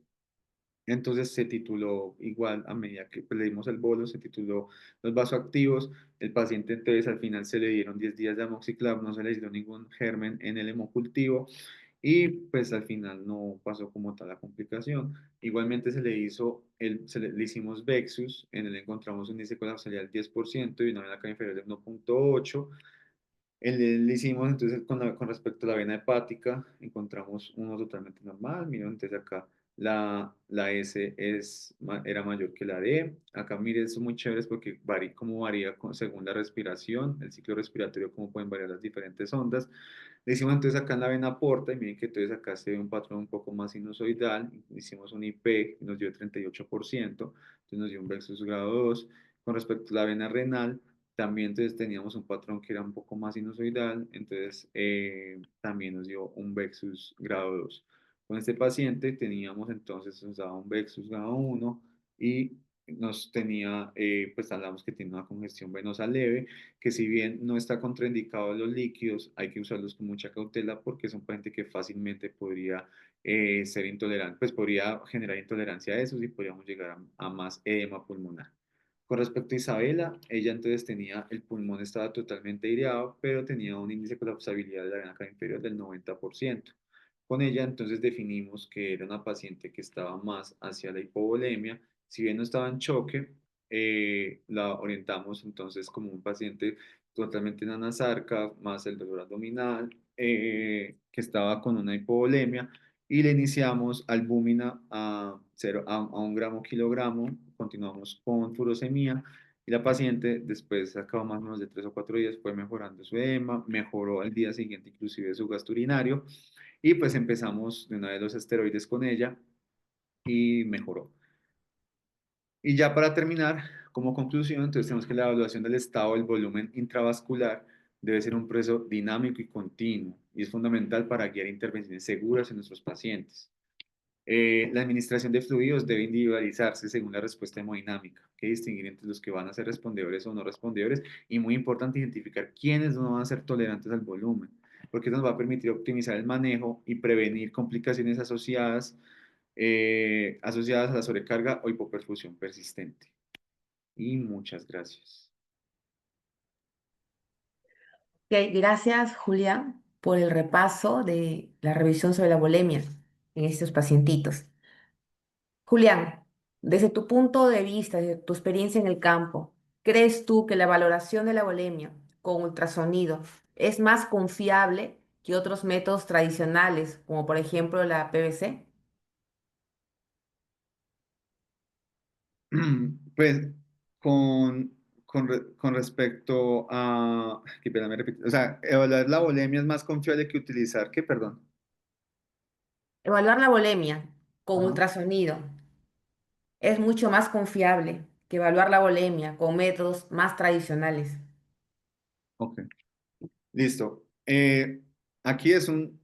entonces se tituló igual a medida que pues, le dimos el bolo, se tituló los vasoactivos, el paciente entonces al final se le dieron 10 días de amoxiclav, no se le dio ningún germen en el hemocultivo y pues al final no pasó como tal la complicación. Igualmente le hicimos Vexus, en él encontramos un índice de colapsabilidad del 10% y una vena cava inferior del 1,8. Le hicimos entonces con respecto a la vena hepática, encontramos uno totalmente normal, miren entonces acá la S era mayor que la D. Acá mire, son muy chéveres porque cómo varía según la respiración, el ciclo respiratorio, cómo pueden variar las diferentes ondas. Le hicimos entonces acá en la vena porta y miren que entonces acá se ve un patrón un poco más sinusoidal. Hicimos un IP que nos dio 38%, entonces nos dio un versus grado 2. Con respecto a la vena renal, también entonces teníamos un patrón que era un poco más sinusoidal, entonces también nos dio un Vexus grado 2. Con este paciente teníamos entonces, nos daba un Vexus grado 1 y nos tenía, pues hablamos que tiene una congestión venosa leve, que si bien no está contraindicado los líquidos, hay que usarlos con mucha cautela porque es un paciente que fácilmente podría ser intolerante, pues podría generar intolerancia a esos y podríamos llegar a más edema pulmonar. Con respecto a Isabela, ella entonces tenía, el pulmón estaba totalmente aireado, pero tenía un índice de colapsabilidad de la vena cava inferior del 90%. Con ella entonces definimos que era una paciente que estaba más hacia la hipovolemia, si bien no estaba en choque, la orientamos entonces como un paciente totalmente en anasarca, más el dolor abdominal, que estaba con una hipovolemia, y le iniciamos albúmina a 1 gramo kilogramo, continuamos con furosemía, y la paciente después, acabó más o menos de 3 o 4 días, fue mejorando su edema, mejoró al día siguiente inclusive su gasto urinario, y pues empezamos de una vez los esteroides con ella, y mejoró. Y ya para terminar, como conclusión, entonces tenemos que la evaluación del estado del volumen intravascular debe ser un proceso dinámico y continuo, y es fundamental para guiar intervenciones seguras en nuestros pacientes. La administración de fluidos debe individualizarse según la respuesta hemodinámica, que distinguir entre los que van a ser respondedores o no respondedores, y muy importante identificar quiénes no van a ser tolerantes al volumen, porque eso nos va a permitir optimizar el manejo y prevenir complicaciones asociadas a la sobrecarga o hipoperfusión persistente. Y muchas gracias. Ok, gracias, Julián, por el repaso de la revisión sobre la bulimia en estos pacientitos. Julián, desde tu punto de vista, desde tu experiencia en el campo, ¿crees tú que la valoración de la bulimia con ultrasonido es más confiable que otros métodos tradicionales, como por ejemplo la PVC? Pues con respecto a, qué pena, me repito, o sea, evaluar la volemia es más confiable que utilizar, ¿qué? Perdón. Evaluar la bulimia con Ajá. ultrasonido es mucho más confiable que evaluar la bulimia con métodos más tradicionales. Ok. Listo. Aquí es un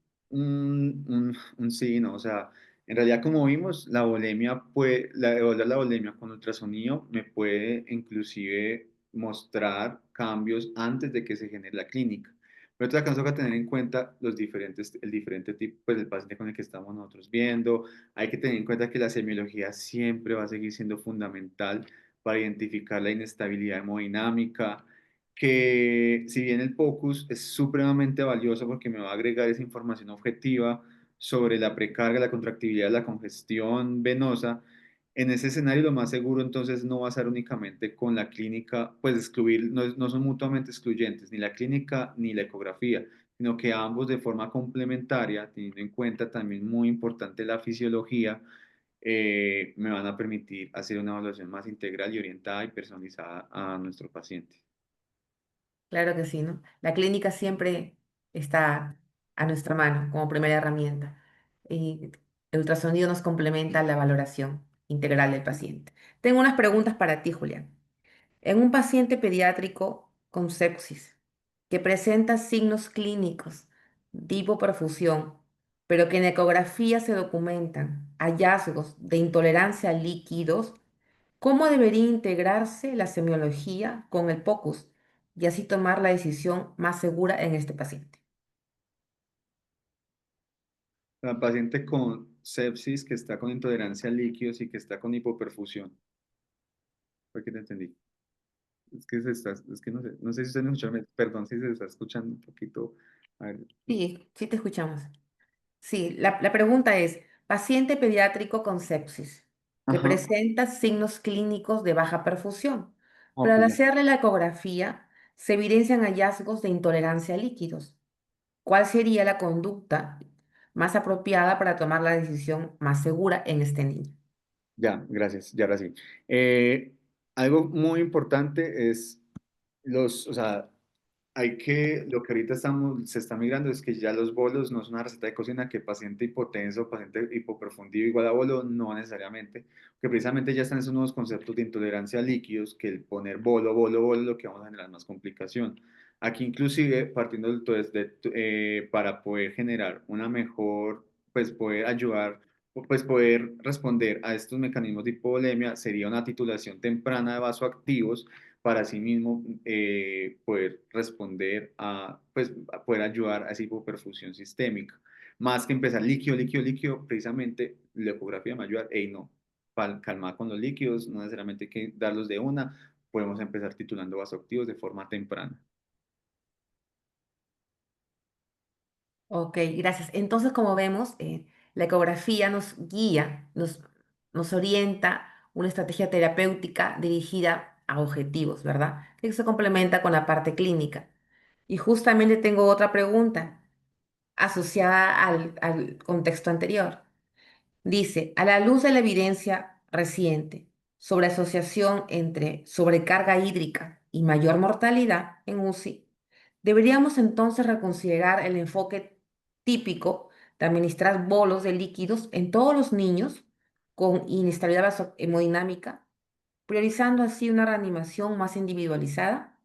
sí, ¿no? O sea, en realidad como vimos, evaluar la volemia con ultrasonido me puede inclusive mostrar cambios antes de que se genere la clínica. Pero otra cosa que tener en cuenta el diferente tipo, pues el paciente con el que estamos nosotros viendo. Hay que tener en cuenta que la semiología siempre va a seguir siendo fundamental para identificar la inestabilidad hemodinámica, que si bien el POCUS es supremamente valioso porque me va a agregar esa información objetiva sobre la precarga, la contractibilidad, la congestión venosa, en ese escenario lo más seguro entonces no va a ser únicamente con la clínica, pues excluir, no son mutuamente excluyentes, ni la clínica ni la ecografía, sino que ambos de forma complementaria, teniendo en cuenta también muy importante la fisiología, me van a permitir hacer una evaluación más integral y orientada y personalizada a nuestro paciente. Claro que sí, ¿no? La clínica siempre está a nuestra mano como primera herramienta y el ultrasonido nos complementa la valoración integral del paciente. Tengo unas preguntas para ti, Julián. En un paciente pediátrico con sepsis que presenta signos clínicos de hipoperfusión, pero que en ecografía se documentan hallazgos de intolerancia a líquidos, ¿cómo debería integrarse la semiología con el POCUS y así tomar la decisión más segura en este paciente? La paciente con sepsis que está con intolerancia a líquidos y que está con hipoperfusión. Fue que te entendí. Es que no sé si usted me escucha, perdón si se está escuchando un poquito. A ver. Sí, sí te escuchamos. Sí, la pregunta es, paciente pediátrico con sepsis que Ajá, presenta signos clínicos de baja perfusión, pero ok, al ya. hacerle la ecografía se evidencian hallazgos de intolerancia a líquidos. ¿Cuál sería la conducta más apropiada para tomar la decisión más segura en este niño. Ya, gracias, ya ahora sí. Eh, Algo muy importante es o sea, lo que ahorita se está migrando es que ya los bolos no es una receta de cocina que paciente hipotenso, paciente hipoperfundido igual a bolo, no necesariamente, que precisamente ya están esos nuevos conceptos de intolerancia a líquidos, que el poner bolo, bolo, bolo, lo que vamos a generar más complicación. Aquí inclusive, partiendo entonces para poder generar una mejor, pues poder ayudar, pues poder responder a estos mecanismos de hipovolemia, sería una titulación temprana de vasoactivos para sí mismo poder responder pues, a poder ayudar a esa hipoperfusión sistémica. Más que empezar líquido, líquido, líquido, precisamente la ecografía me ayuda, hey, no, calmar con los líquidos, no necesariamente hay que darlos de una, podemos empezar titulando vasoactivos de forma temprana. Ok, gracias. Entonces, como vemos, la ecografía nos guía, nos orienta una estrategia terapéutica dirigida a objetivos, ¿verdad? Que se complementa con la parte clínica. Y justamente tengo otra pregunta asociada al contexto anterior. Dice, a la luz de la evidencia reciente sobre asociación entre sobrecarga hídrica y mayor mortalidad en UCI, deberíamos entonces reconsiderar el enfoque típico de administrar bolos de líquidos en todos los niños con inestabilidad hemodinámica, priorizando así una reanimación más individualizada.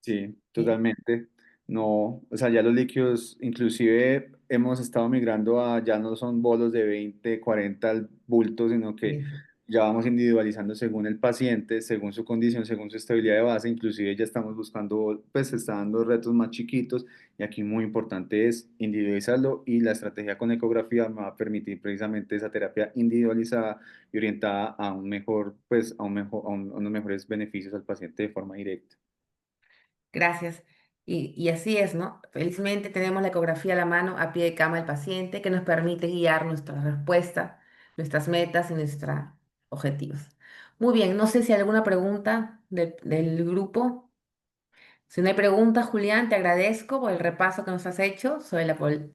Sí, Eh, totalmente. No, o sea, ya los líquidos, inclusive hemos estado migrando a, ya no son bolos de 20, 40 bultos, sino que eh, ya vamos individualizando según el paciente, según su condición, según su estabilidad de base, inclusive ya estamos buscando, pues se está dando retos más chiquitos y aquí muy importante es individualizarlo y la estrategia con ecografía me va a permitir precisamente esa terapia individualizada y orientada a un mejor, pues a un mejor, a unos mejores beneficios al paciente de forma directa. Gracias. Y así es, ¿no? Felizmente tenemos la ecografía a la mano, a pie de cama del paciente, que nos permite guiar nuestra respuesta, nuestras metas y nuestros objetivos. Muy bien, no sé si hay alguna pregunta del grupo. Si no hay preguntas, Julián, te agradezco por el repaso que nos has hecho sobre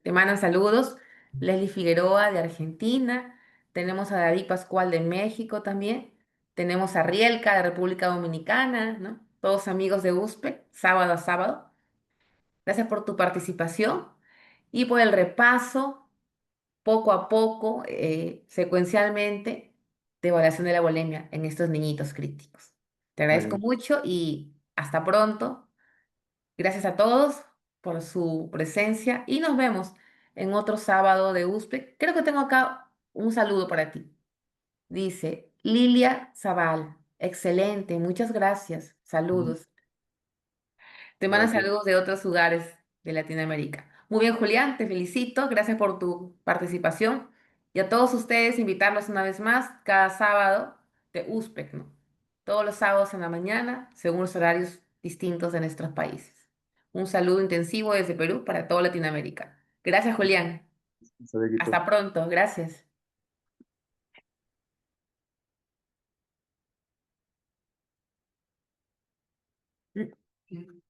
te mandan saludos. Leslie Figueroa de Argentina. Tenemos a David Pascual de México también. Tenemos a Rielka de República Dominicana, ¿no? Todos amigos de USPE, sábado a sábado. Gracias por tu participación y por el repaso, poco a poco, secuencialmente, de evaluación de la bulimia en estos niñitos críticos. Te agradezco Vale. mucho y hasta pronto. Gracias a todos por su presencia y nos vemos en otro sábado de USPE. Creo que tengo acá un saludo para ti. Dice Lilia Zaval. Excelente, muchas gracias. Ujú. Saludos. Te mandan Gracias. saludos de otros lugares de Latinoamérica. Muy bien, Julián, te felicito. Gracias por tu participación. Y a todos ustedes, invitarlos una vez más cada sábado de USPEC, ¿no? Todos los sábados en la mañana, según los horarios distintos de nuestros países. Un saludo intensivo desde Perú para toda Latinoamérica. Gracias, Julián. Hasta luego. Hasta pronto. Gracias. Mm.